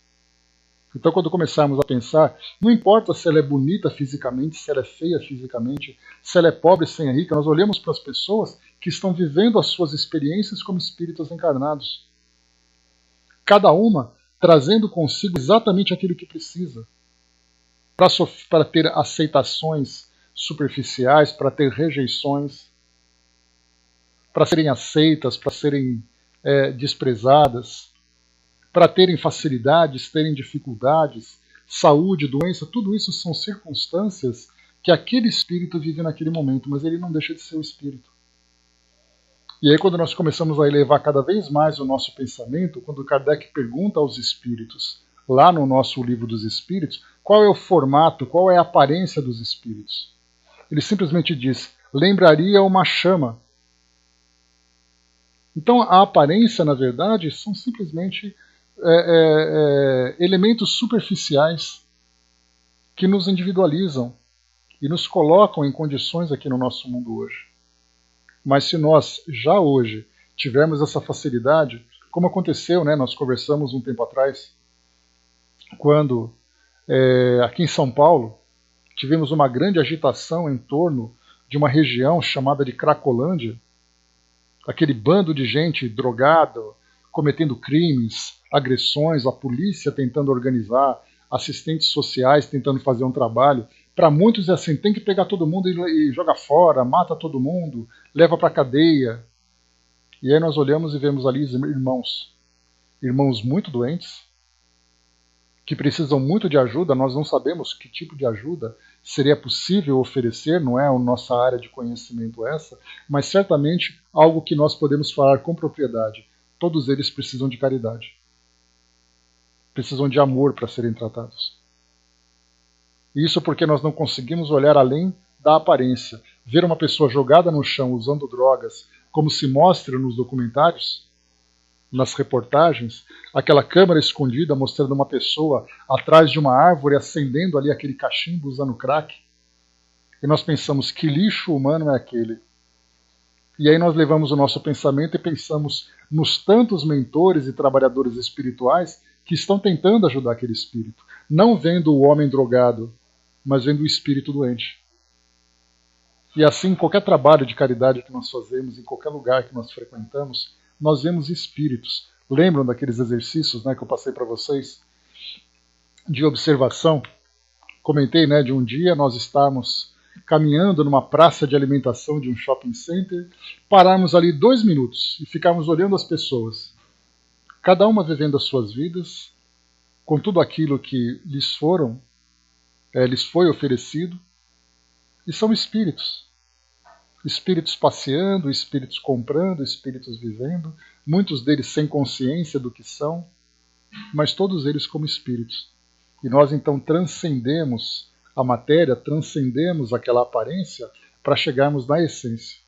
Então, quando começarmos a pensar, não importa se ela é bonita fisicamente, se ela é feia fisicamente, se ela é pobre, se ela é rica, nós olhamos para as pessoas que estão vivendo as suas experiências como espíritos encarnados. Cada uma trazendo consigo exatamente aquilo que precisa. Para ter aceitações superficiais, para ter rejeições, para serem aceitas, para serem desprezadas, para terem facilidades, terem dificuldades, saúde, doença, tudo isso são circunstâncias que aquele espírito vive naquele momento, mas ele não deixa de ser o espírito. E aí quando nós começamos a elevar cada vez mais o nosso pensamento, quando Kardec pergunta aos espíritos, lá no nosso livro dos espíritos, qual é o formato, qual é a aparência dos espíritos? Ele simplesmente diz, lembraria uma chama. Então a aparência, na verdade, são simplesmente elementos superficiais que nos individualizam e nos colocam em condições aqui no nosso mundo hoje. Mas se nós, já hoje, tivermos essa facilidade, como aconteceu, né, nós conversamos um tempo atrás, quando aqui em São Paulo tivemos uma grande agitação em torno de uma região chamada de Cracolândia, aquele bando de gente drogada, cometendo crimes, agressões, a polícia tentando organizar, assistentes sociais tentando fazer um trabalho. Para muitos é assim, tem que pegar todo mundo e jogar fora, mata todo mundo, leva para a cadeia. E aí nós olhamos e vemos ali irmãos muito doentes, que precisam muito de ajuda, nós não sabemos que tipo de ajuda seria possível oferecer, não é a nossa área de conhecimento essa, mas certamente algo que nós podemos falar com propriedade. Todos eles precisam de caridade. Precisam de amor para serem tratados. Isso porque nós não conseguimos olhar além da aparência. Ver uma pessoa jogada no chão usando drogas, como se mostra nos documentários, nas reportagens, aquela câmera escondida mostrando uma pessoa atrás de uma árvore acendendo ali aquele cachimbo usando crack. E nós pensamos, que lixo humano é aquele? E aí nós levamos o nosso pensamento e pensamos nos tantos mentores e trabalhadores espirituais que estão tentando ajudar aquele espírito, não vendo o homem drogado, mas vendo o espírito doente. E assim, em qualquer trabalho de caridade que nós fazemos, em qualquer lugar que nós frequentamos, nós vemos espíritos. Lembram daqueles exercícios, né, que eu passei para vocês de observação? Comentei, né, de um dia nós estarmos caminhando numa praça de alimentação de um shopping center, pararmos ali 2 minutos e ficarmos olhando as pessoas, cada uma vivendo as suas vidas, com tudo aquilo que lhes foi oferecido, e são espíritos. Espíritos passeando, espíritos comprando, espíritos vivendo, muitos deles sem consciência do que são, mas todos eles como espíritos. E nós então transcendemos a matéria, transcendemos aquela aparência para chegarmos na essência.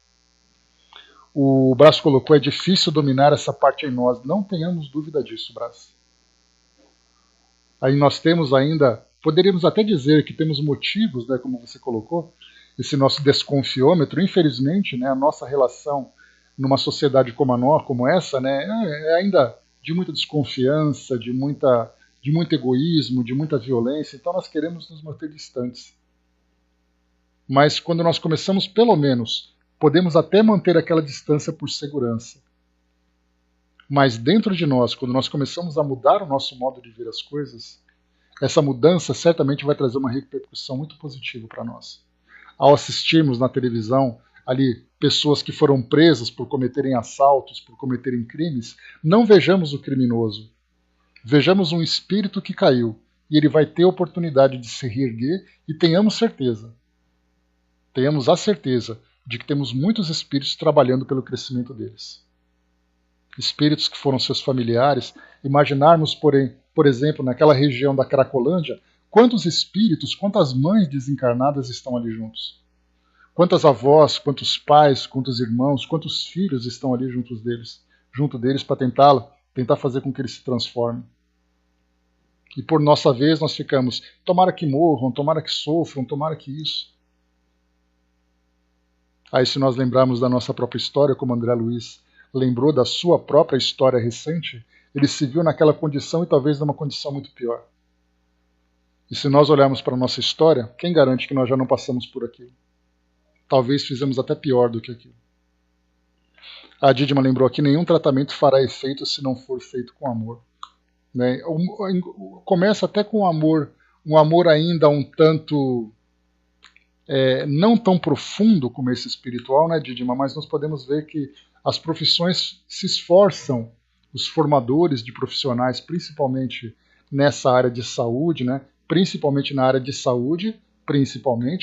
O Brás colocou, é difícil dominar essa parte em nós. Não tenhamos dúvida disso, Brás. Aí nós temos ainda, poderíamos até dizer que temos motivos, né, como você colocou, esse nosso desconfiômetro. Infelizmente, né, a nossa relação numa sociedade como essa, né, é ainda de muita desconfiança, de muito egoísmo, de muita violência, então nós queremos nos manter distantes. Mas quando nós começamos, pelo menos, podemos até manter aquela distância por segurança. Mas dentro de nós, quando nós começamos a mudar o nosso modo de ver as coisas, essa mudança certamente vai trazer uma repercussão muito positiva para nós. Ao assistirmos na televisão ali pessoas que foram presas por cometerem assaltos, por cometerem crimes, não vejamos o criminoso. Vejamos um espírito que caiu e ele vai ter a oportunidade de se reerguer e tenhamos a certeza de que temos muitos espíritos trabalhando pelo crescimento deles. Espíritos que foram seus familiares, imaginarmos, por exemplo, naquela região da Cracolândia, quantos espíritos, quantas mães desencarnadas estão ali juntos. Quantas avós, quantos pais, quantos irmãos, quantos filhos estão ali junto deles para tentar fazer com que eles se transformem. E por nossa vez nós ficamos, tomara que morram, tomara que sofram, tomara que isso. Aí se nós lembrarmos da nossa própria história, como André Luiz lembrou da sua própria história recente, ele se viu naquela condição e talvez numa condição muito pior. E se nós olharmos para a nossa história, quem garante que nós já não passamos por aquilo? Talvez fizemos até pior do que aquilo. A Didima lembrou aqui, nenhum tratamento fará efeito se não for feito com amor. Né? Começa até com um amor ainda um tanto não tão profundo como esse espiritual, né, Didima? Mas nós podemos ver que as profissões se esforçam, os formadores de profissionais, principalmente nessa área de saúde, né, principalmente na área de saúde,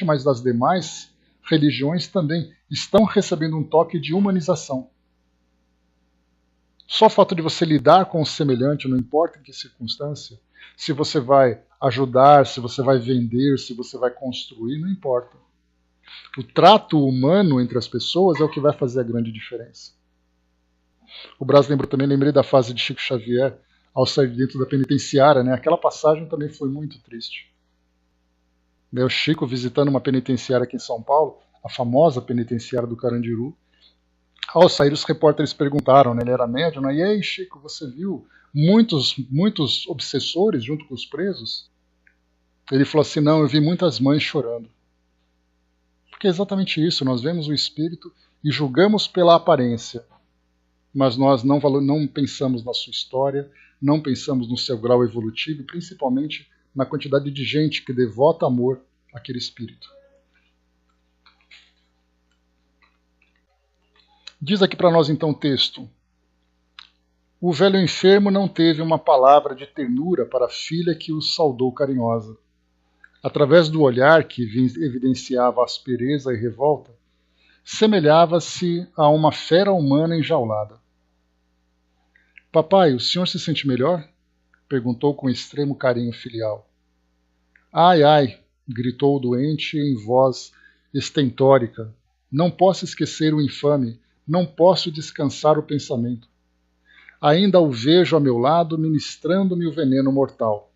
mas das demais religiões também estão recebendo um toque de humanização. Só o fato de você lidar com o semelhante, não importa em que circunstância, se você vai ajudar, se você vai vender, se você vai construir, não importa. O trato humano entre as pessoas é o que vai fazer a grande diferença. O Brás lembrei da fase de Chico Xavier ao sair dentro da penitenciária, né? Aquela passagem também foi muito triste. O Chico visitando uma penitenciária aqui em São Paulo, a famosa penitenciária do Carandiru. Ao sair, os repórteres perguntaram, né, ele era médium, né, e aí, Chico, você viu muitos obsessores junto com os presos? Ele falou assim, não, eu vi muitas mães chorando. Porque é exatamente isso, nós vemos o espírito e julgamos pela aparência, mas nós não pensamos na sua história, não pensamos no seu grau evolutivo e principalmente na quantidade de gente que devota amor àquele espírito. Diz aqui para nós então o texto. O velho enfermo não teve uma palavra de ternura para a filha que o saudou carinhosa. Através do olhar que evidenciava aspereza e revolta, semelhava-se a uma fera humana enjaulada. Papai, o senhor se sente melhor? Perguntou com extremo carinho filial. Ai, ai, gritou o doente em voz estentórica. Não posso esquecer o infame, não posso descansar o pensamento. Ainda o vejo a meu lado, ministrando-me o veneno mortal.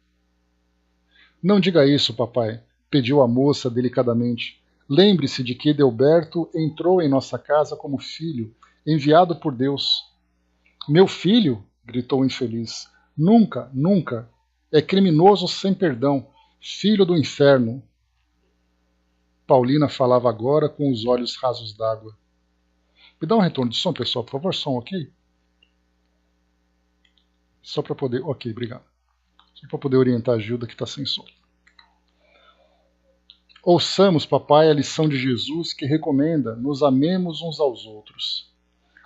Não diga isso, papai, pediu a moça delicadamente. Lembre-se de que Edelberto entrou em nossa casa como filho, enviado por Deus. Meu filho? Gritou o infeliz. Nunca, nunca. É criminoso sem perdão, filho do inferno. Paulina falava agora com os olhos rasos d'água. Me dá um retorno de som, pessoal, por favor, som, ok? Só para poder... Ok, obrigado. Só para poder orientar a Gilda que está sem som. Ouçamos, papai, a lição de Jesus que recomenda nos amemos uns aos outros.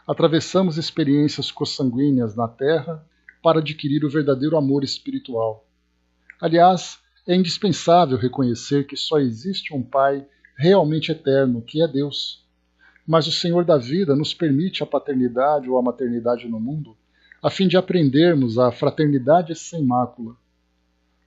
Atravessamos experiências consanguíneas na Terra para adquirir o verdadeiro amor espiritual. Aliás, é indispensável reconhecer que só existe um Pai realmente eterno, que é Deus. Mas o Senhor da vida nos permite a paternidade ou a maternidade no mundo, a fim de aprendermos a fraternidade sem mácula.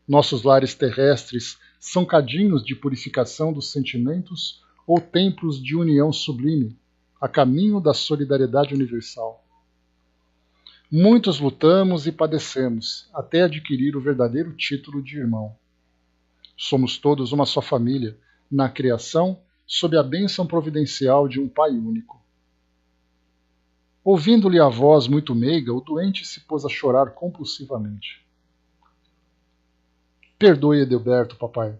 Nossos lares terrestres são cadinhos de purificação dos sentimentos ou templos de união sublime, a caminho da solidariedade universal. Muitos lutamos e padecemos, até adquirir o verdadeiro título de irmão. Somos todos uma só família, na criação, sob a bênção providencial de um Pai único. Ouvindo-lhe a voz muito meiga, o doente se pôs a chorar compulsivamente. Perdoe Edelberto, papai.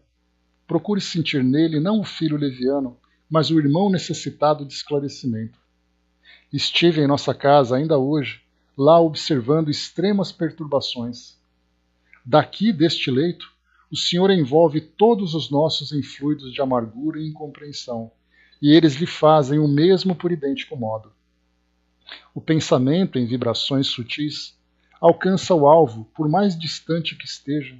Procure sentir nele não o filho leviano, mas o irmão necessitado de esclarecimento. Estive em nossa casa ainda hoje, lá observando extremas perturbações. Daqui, deste leito, o Senhor envolve todos os nossos em fluidos de amargura e incompreensão, e eles lhe fazem o mesmo por idêntico modo. O pensamento, em vibrações sutis, alcança o alvo, por mais distante que esteja.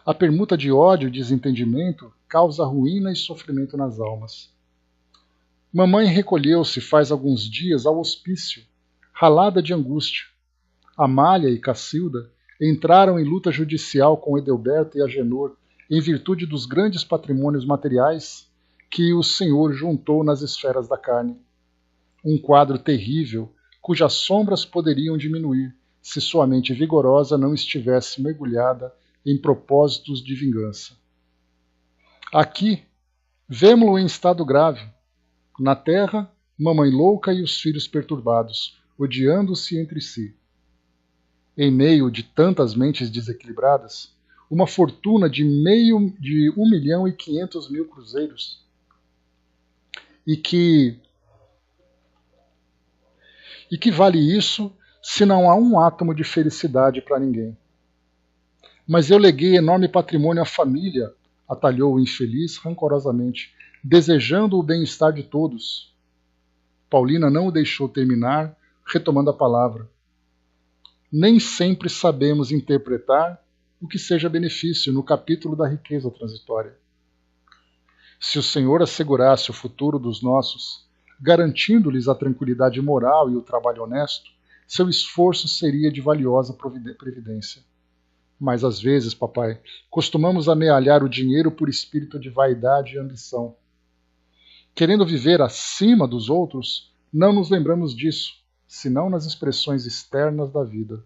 A permuta de ódio e desentendimento causa ruína e sofrimento nas almas. Mamãe recolheu-se faz alguns dias ao hospício, ralada de angústia. Amália e Cacilda entraram em luta judicial com Edelberto e Agenor em virtude dos grandes patrimônios materiais que o Senhor juntou nas esferas da carne. Um quadro terrível, cujas sombras poderiam diminuir se sua mente vigorosa não estivesse mergulhada em propósitos de vingança. Aqui, vemo-lo em estado grave. Na terra, mamãe louca e os filhos perturbados, odiando-se entre si. Em meio de tantas mentes desequilibradas, uma fortuna de 1.500.000 cruzeiros. E que vale isso se não há um átomo de felicidade para ninguém? Mas eu leguei enorme patrimônio à família, atalhou o infeliz rancorosamente, desejando o bem-estar de todos. Paulina não o deixou terminar, retomando a palavra. Nem sempre sabemos interpretar o que seja benefício no capítulo da riqueza transitória. Se o Senhor assegurasse o futuro dos nossos, garantindo-lhes a tranquilidade moral e o trabalho honesto, seu esforço seria de valiosa previdência. Mas às vezes, papai, costumamos amealhar o dinheiro por espírito de vaidade e ambição. Querendo viver acima dos outros, não nos lembramos disso, senão nas expressões externas da vida.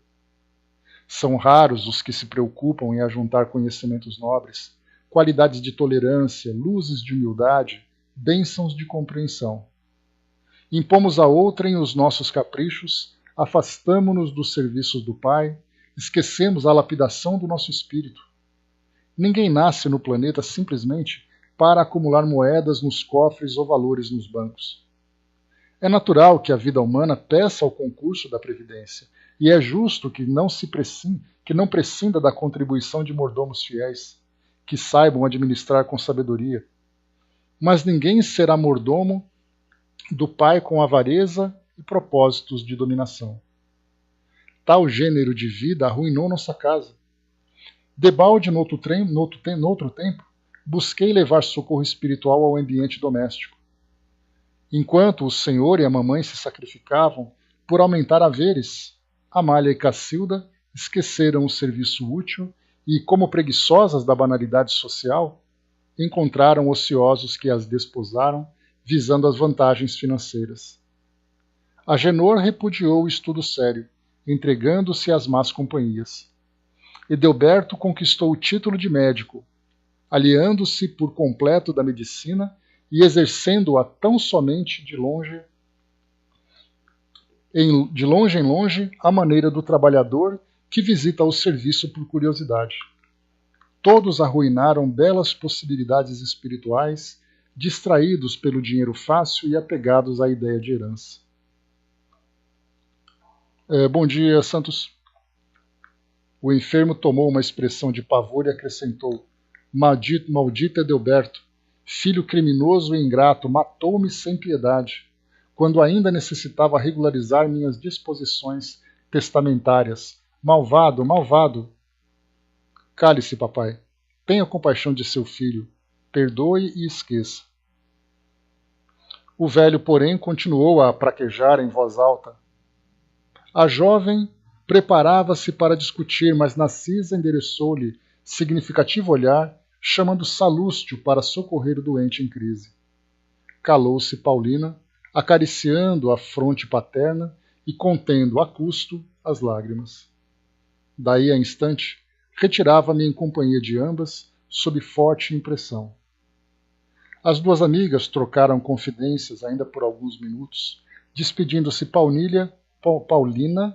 São raros os que se preocupam em ajuntar conhecimentos nobres, qualidades de tolerância, luzes de humildade, bênçãos de compreensão. Impomos a outrem os nossos caprichos, afastamo-nos dos serviços do Pai, esquecemos a lapidação do nosso espírito. Ninguém nasce no planeta simplesmente para acumular moedas nos cofres ou valores nos bancos. É natural que a vida humana peça ao concurso da Previdência, e é justo que não prescinda da contribuição de mordomos fiéis, que saibam administrar com sabedoria. Mas ninguém será mordomo do Pai com avareza e propósitos de dominação. Tal gênero de vida arruinou nossa casa. Debalde, no outro tempo, busquei levar socorro espiritual ao ambiente doméstico. Enquanto o senhor e a mamãe se sacrificavam por aumentar haveres, Amália e Cacilda esqueceram o serviço útil e, como preguiçosas da banalidade social, encontraram ociosos que as desposaram, visando as vantagens financeiras. Agenor repudiou o estudo sério, entregando-se às más companhias. Edelberto conquistou o título de médico, aliando-se por completo da medicina e exercendo-a tão somente de longe em longe, à maneira do trabalhador que visita o serviço por curiosidade. Todos arruinaram belas possibilidades espirituais, distraídos pelo dinheiro fácil e apegados à ideia de herança. Bom dia, Santos. O enfermo tomou uma expressão de pavor e acrescentou: Maldito Edelberto, filho criminoso e ingrato, matou-me sem piedade, quando ainda necessitava regularizar minhas disposições testamentárias. Malvado, malvado! Cale-se, papai. Tenha compaixão de seu filho. Perdoe e esqueça. O velho, porém, continuou a praquejar em voz alta. A jovem preparava-se para discutir, mas Narcisa endereçou-lhe significativo olhar, chamando Salústio para socorrer o doente em crise. Calou-se Paulina, acariciando a fronte paterna e contendo a custo as lágrimas. Daí a instante, retirava-me em companhia de ambas, sob forte impressão. As duas amigas trocaram confidências ainda por alguns minutos, despedindo-se Paulina,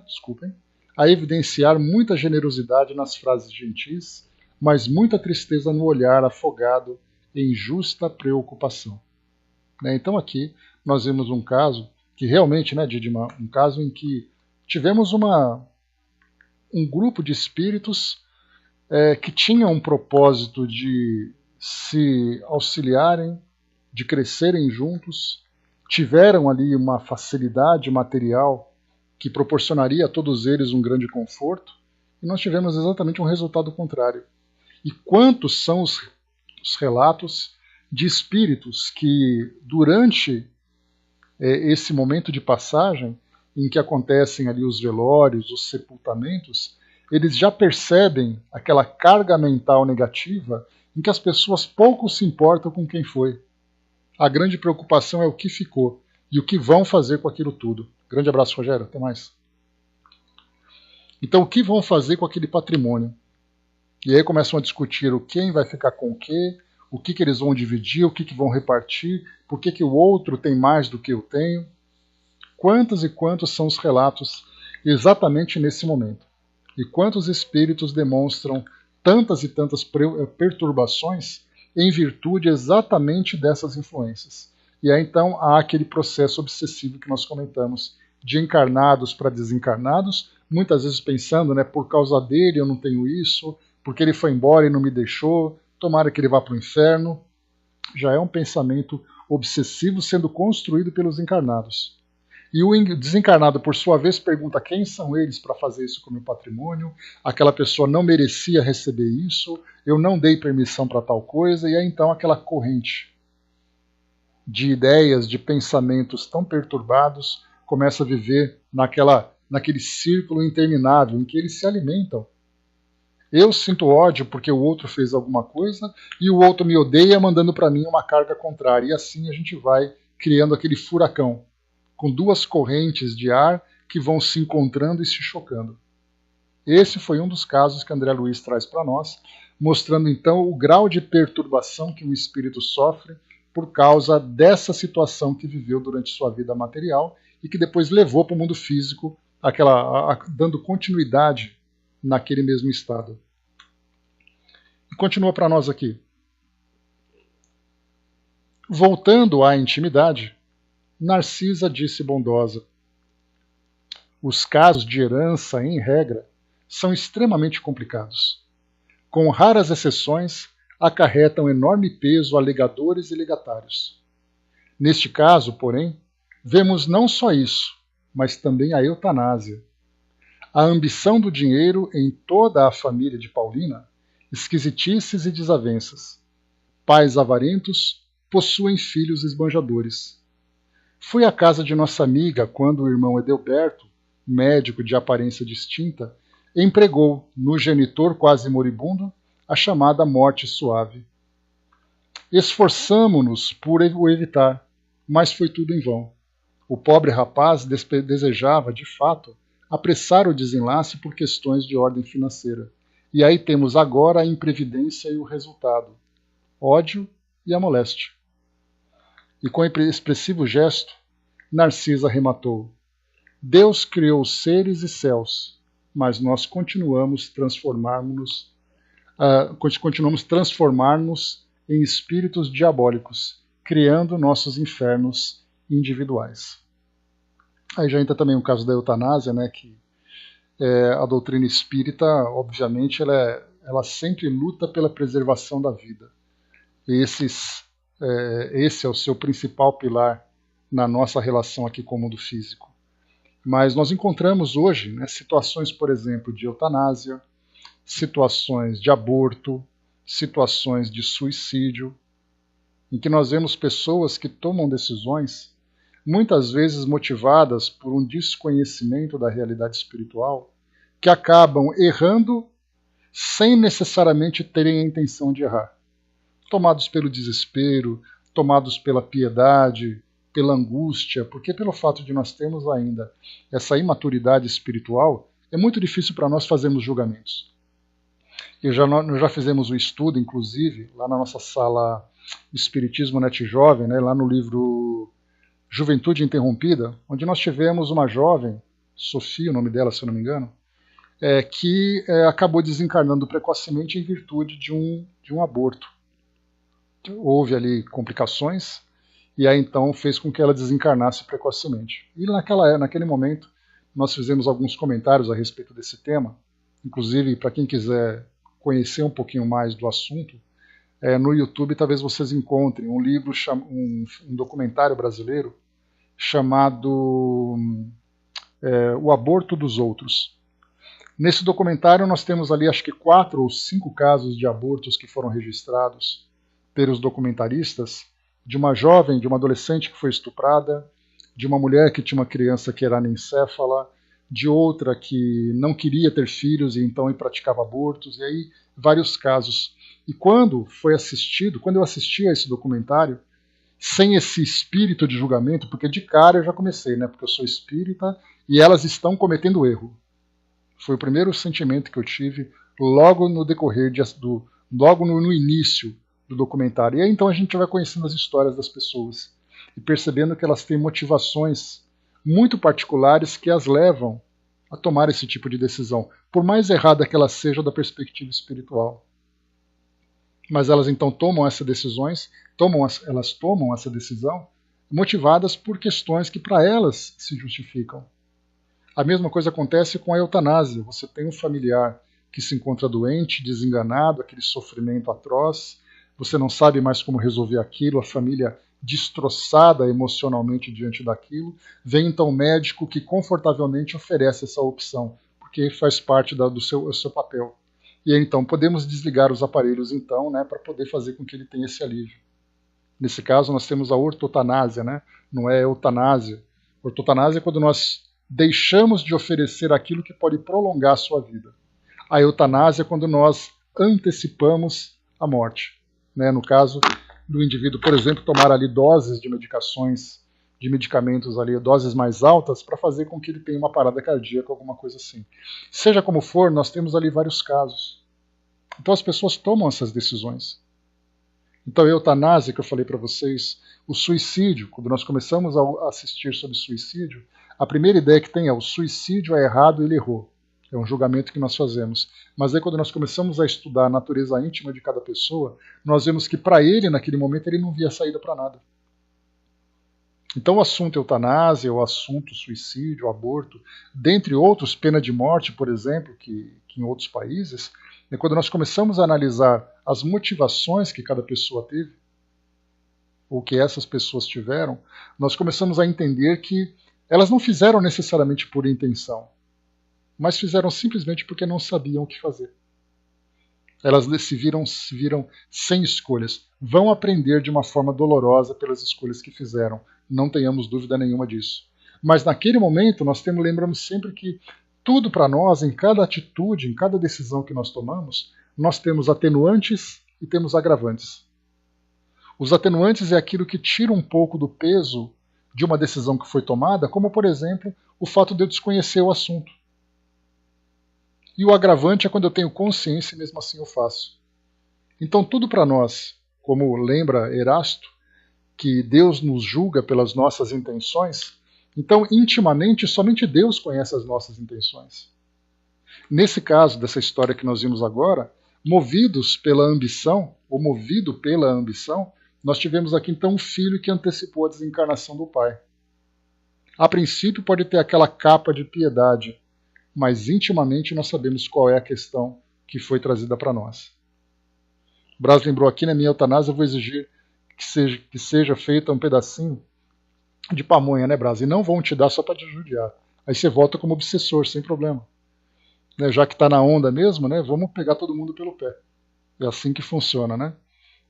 desculpem, a evidenciar muita generosidade nas frases gentis, mas muita tristeza no olhar afogado em justa preocupação. Então aqui nós vemos um caso que realmente, Didima, um caso em que tivemos um grupo de espíritos que tinham um propósito de se auxiliarem, de crescerem juntos, tiveram ali uma facilidade material que proporcionaria a todos eles um grande conforto, e nós tivemos exatamente um resultado contrário. E quantos são os relatos de espíritos que, durante esse momento de passagem, em que acontecem ali os velórios, os sepultamentos, eles já percebem aquela carga mental negativa em que as pessoas pouco se importam com quem foi. A grande preocupação é o que ficou e o que vão fazer com aquilo tudo. Grande abraço, Rogério. Até mais. Então, o que vão fazer com aquele patrimônio? E aí começam a discutir quem vai ficar com o que eles vão dividir, o que vão repartir, por que o outro tem mais do que eu tenho. Quantos e quantos são os relatos exatamente nesse momento? E quantos espíritos demonstram tantas e tantas perturbações em virtude exatamente dessas influências? E aí então há aquele processo obsessivo que nós comentamos, de encarnados para desencarnados, muitas vezes pensando, por causa dele eu não tenho isso, porque ele foi embora e não me deixou, tomara que ele vá para o inferno. Já é um pensamento obsessivo sendo construído pelos encarnados. E o desencarnado, por sua vez, pergunta quem são eles para fazer isso com o meu patrimônio, aquela pessoa não merecia receber isso, eu não dei permissão para tal coisa, e aí então aquela corrente de ideias, de pensamentos tão perturbados começa a viver naquele círculo interminável em que eles se alimentam. Eu sinto ódio porque o outro fez alguma coisa e o outro me odeia mandando para mim uma carga contrária. E assim a gente vai criando aquele furacão, com duas correntes de ar que vão se encontrando e se chocando. Esse foi um dos casos que André Luiz traz para nós, mostrando então o grau de perturbação que o espírito sofre por causa dessa situação que viveu durante sua vida material e que depois levou para o mundo físico, dando continuidade naquele mesmo estado. E continua para nós aqui. Voltando à intimidade, Narcisa disse bondosa: os casos de herança, em regra, são extremamente complicados. Com raras exceções, acarretam enorme peso a legadores e legatários. Neste caso, porém, vemos não só isso, mas também a eutanásia. A ambição do dinheiro em toda a família de Paulina, esquisitices e desavenças. Pais avarentos possuem filhos esbanjadores. Fui à casa de nossa amiga quando o irmão Edelberto, médico de aparência distinta, empregou no genitor quase moribundo a chamada morte suave. Esforçamo-nos por o evitar, mas foi tudo em vão. O pobre rapaz desejava, de fato, apressar o desenlace por questões de ordem financeira. E aí temos agora a imprevidência e o resultado: ódio e a moléstia. E com expressivo gesto, Narcisa arrematou: Deus criou seres e céus, mas nós continuamos transformar-nos em espíritos diabólicos, criando nossos infernos individuais. Aí já entra também o caso da eutanásia, que a doutrina espírita, obviamente, ela sempre luta pela preservação da vida. Esse é o seu principal pilar na nossa relação aqui com o mundo físico. Mas nós encontramos hoje situações, por exemplo, de eutanásia, situações de aborto, situações de suicídio, em que nós vemos pessoas que tomam decisões, muitas vezes motivadas por um desconhecimento da realidade espiritual, que acabam errando sem necessariamente terem a intenção de errar. Tomados pelo desespero, tomados pela piedade, pela angústia, porque pelo fato de nós termos ainda essa imaturidade espiritual, é muito difícil para nós fazermos julgamentos. Nós já fizemos um estudo, inclusive, lá na nossa sala Espiritismo Net Jovem, lá no livro Juventude Interrompida, onde nós tivemos uma jovem, Sofia, o nome dela, se eu não me engano, que acabou desencarnando precocemente em virtude de um aborto. Houve ali complicações, e aí então fez com que ela desencarnasse precocemente. E naquele momento nós fizemos alguns comentários a respeito desse tema, inclusive para quem quiser conhecer um pouquinho mais do assunto, no YouTube talvez vocês encontrem um livro, um documentário brasileiro chamado O Aborto dos Outros. Nesse documentário nós temos ali acho que 4 ou 5 casos de abortos que foram registrados pelos documentaristas, de uma jovem, de uma adolescente que foi estuprada, de uma mulher que tinha uma criança que era anencéfala, de outra que não queria ter filhos e então praticava abortos, e aí vários casos. E quando eu assisti a esse documentário, sem esse espírito de julgamento, porque de cara eu já comecei, né? Porque eu sou espírita e elas estão cometendo erro. Foi o primeiro sentimento que eu tive logo no decorrer, logo no início do documentário. E aí então a gente vai conhecendo as histórias das pessoas e percebendo que elas têm motivações muito particulares que as levam a tomar esse tipo de decisão, por mais errada que ela seja da perspectiva espiritual. Mas elas então tomam essas decisões, elas tomam essa decisão motivadas por questões que para elas se justificam. A mesma coisa acontece com a eutanásia. Você tem um familiar que se encontra doente, desenganado, aquele sofrimento atroz, você não sabe mais como resolver aquilo, a família destroçada emocionalmente diante daquilo, vem então o médico que confortavelmente oferece essa opção, porque faz parte do seu papel. E aí, então podemos desligar os aparelhos então, né, para poder fazer com que ele tenha esse alívio. Nesse caso nós temos a ortotanásia, né, não é eutanásia. Ortotanásia é quando nós deixamos de oferecer aquilo que pode prolongar a sua vida. A eutanásia é quando nós antecipamos a morte. Né? No caso do indivíduo, por exemplo, tomar ali doses de medicações, de medicamentos ali, doses mais altas, para fazer com que ele tenha uma parada cardíaca, alguma coisa assim. Seja como for, nós temos ali vários casos. Então as pessoas tomam essas decisões. Então a eutanásia, que eu falei para vocês, o suicídio, quando nós começamos a assistir sobre suicídio, a primeira ideia que tem é o suicídio é errado, ele errou. É um julgamento que nós fazemos. Mas aí quando nós começamos a estudar a natureza íntima de cada pessoa, nós vemos que para ele, naquele momento, ele não via saída para nada. Então o assunto eutanásia, o assunto suicídio, o aborto, dentre outros, pena de morte, por exemplo, que em outros países, quando nós começamos a analisar as motivações que cada pessoa teve, ou que essas pessoas tiveram, nós começamos a entender que elas não fizeram necessariamente por intenção, mas fizeram simplesmente porque não sabiam o que fazer. Elas se viram sem escolhas. Vão aprender de uma forma dolorosa pelas escolhas que fizeram. Não tenhamos dúvida nenhuma disso. Mas naquele momento nós lembramos sempre que tudo para nós, em cada atitude, em cada decisão que nós tomamos, nós temos atenuantes e temos agravantes. Os atenuantes é aquilo que tira um pouco do peso de uma decisão que foi tomada, como por exemplo o fato de eu desconhecer o assunto. E o agravante é quando eu tenho consciência e mesmo assim eu faço. Então tudo para nós, como lembra Erasto, que Deus nos julga pelas nossas intenções, então intimamente somente Deus conhece as nossas intenções. Nesse caso, dessa história que nós vimos agora, movidos pela ambição, ou movido pela ambição, nós tivemos aqui então um filho que antecipou a desencarnação do pai. A princípio pode ter aquela capa de piedade, mas intimamente nós sabemos qual é a questão que foi trazida para nós. Braz lembrou aqui, na minha eutanásia eu vou exigir que seja feita um pedacinho de pamonha, né, Braz? E não vão te dar só para te judiar. Aí você volta como obsessor, sem problema. Né, já que está na onda mesmo, né, vamos pegar todo mundo pelo pé. É assim que funciona, né?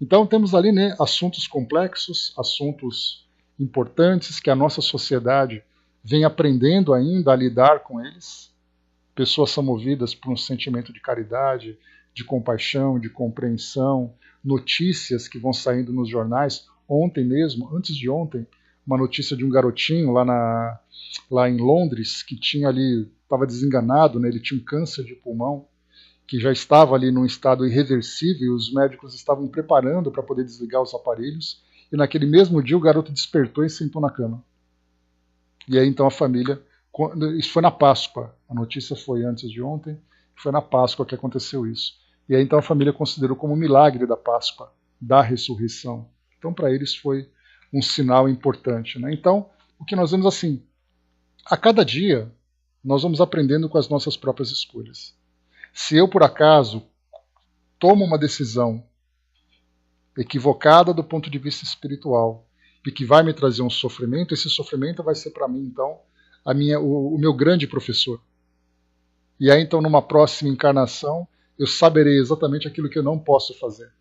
Então temos ali, né, assuntos complexos, assuntos importantes que a nossa sociedade vem aprendendo ainda a lidar com eles. Pessoas são movidas por um sentimento de caridade, de compaixão, de compreensão, notícias que vão saindo nos jornais. Ontem mesmo, antes de ontem, uma notícia de um garotinho lá em Londres que estava desenganado, né, ele tinha um câncer de pulmão, que já estava ali num estado irreversível e os médicos estavam preparando para poder desligar os aparelhos e naquele mesmo dia o garoto despertou e sentou na cama. E aí então a família, isso foi na Páscoa, a notícia foi antes de ontem, foi na Páscoa que aconteceu isso. E aí então a família considerou como um milagre da Páscoa, da ressurreição. Então para eles foi um sinal importante, né? Então, o que nós vemos assim, a cada dia nós vamos aprendendo com as nossas próprias escolhas. Se eu por acaso tomo uma decisão equivocada do ponto de vista espiritual e que vai me trazer um sofrimento, esse sofrimento vai ser para mim então o meu grande professor. E aí então numa próxima encarnação eu saberei exatamente aquilo que eu não posso fazer.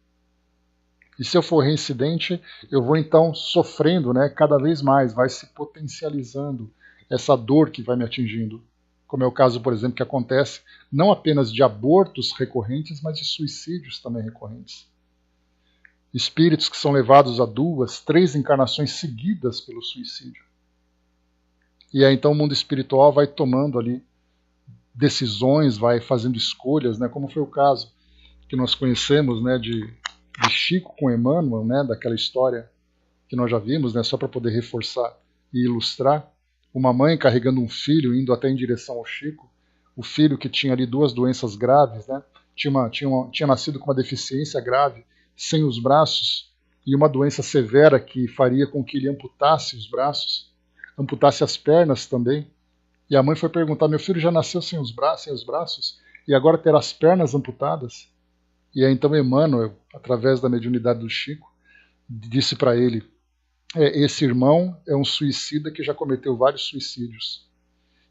E se eu for reincidente, eu vou então sofrendo, né, cada vez mais, vai se potencializando essa dor que vai me atingindo. Como é o caso, por exemplo, que acontece não apenas de abortos recorrentes, mas de suicídios também recorrentes. Espíritos que são levados a 2, 3 encarnações seguidas pelo suicídio. E aí então o mundo espiritual vai tomando ali decisões, vai fazendo escolhas, né, como foi o caso que nós conhecemos, né, de Chico com Emmanuel, né, daquela história que nós já vimos, né, só para poder reforçar e ilustrar. Uma mãe carregando um filho, indo até em direção ao Chico, o filho que tinha ali 2 doenças graves, né, tinha nascido com uma deficiência grave, sem os braços, e uma doença severa que faria com que ele amputasse os braços, amputasse as pernas também. E a mãe foi perguntar, meu filho já nasceu sem os braços, e agora terá as pernas amputadas? E aí então Emmanuel, através da mediunidade do Chico, disse para ele, esse irmão é um suicida que já cometeu vários suicídios.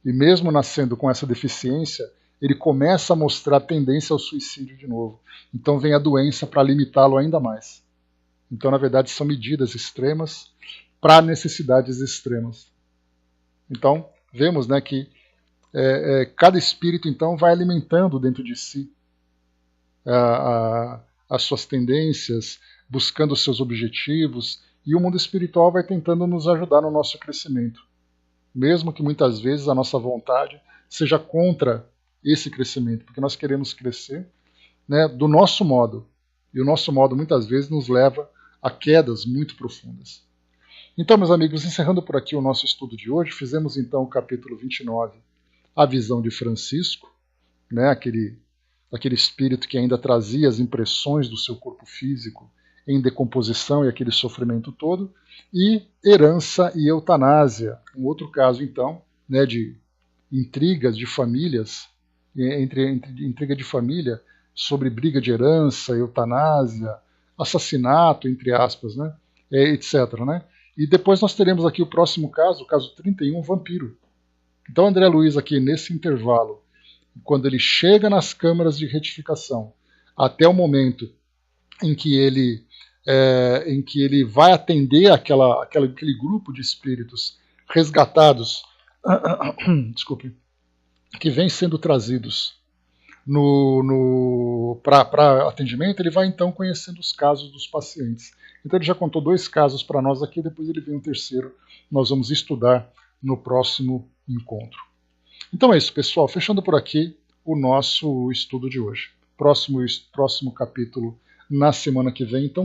E mesmo nascendo com essa deficiência, ele começa a mostrar tendência ao suicídio de novo. Então vem a doença para limitá-lo ainda mais. Então, na verdade, são medidas extremas para necessidades extremas. Então, vemos, né, que cada espírito então vai alimentando dentro de si as suas tendências, buscando os seus objetivos, e o mundo espiritual vai tentando nos ajudar no nosso crescimento. Mesmo que muitas vezes a nossa vontade seja contra esse crescimento, porque nós queremos crescer, né, do nosso modo. E o nosso modo muitas vezes nos leva a quedas muito profundas. Então, meus amigos, encerrando por aqui o nosso estudo de hoje, fizemos então o capítulo 29, a visão de Francisco, né, aquele espírito que ainda trazia as impressões do seu corpo físico em decomposição e aquele sofrimento todo, e herança e eutanásia, um outro caso então, né, de intrigas de famílias, intriga de família sobre briga de herança, eutanásia, assassinato, entre aspas, né, etc. Né? E depois nós teremos aqui o próximo caso, o caso 31, vampiro. Então André Luiz aqui nesse intervalo, quando ele chega nas câmaras de retificação, até o momento em que ele vai atender aquele grupo de espíritos resgatados, desculpe, que vem sendo trazidos para atendimento, ele vai então conhecendo os casos dos pacientes. Então ele já contou 2 casos para nós aqui, depois ele vem um terceiro, nós vamos estudar no próximo encontro. Então é isso, pessoal, fechando por aqui o nosso estudo de hoje. Próximo capítulo na semana que vem, então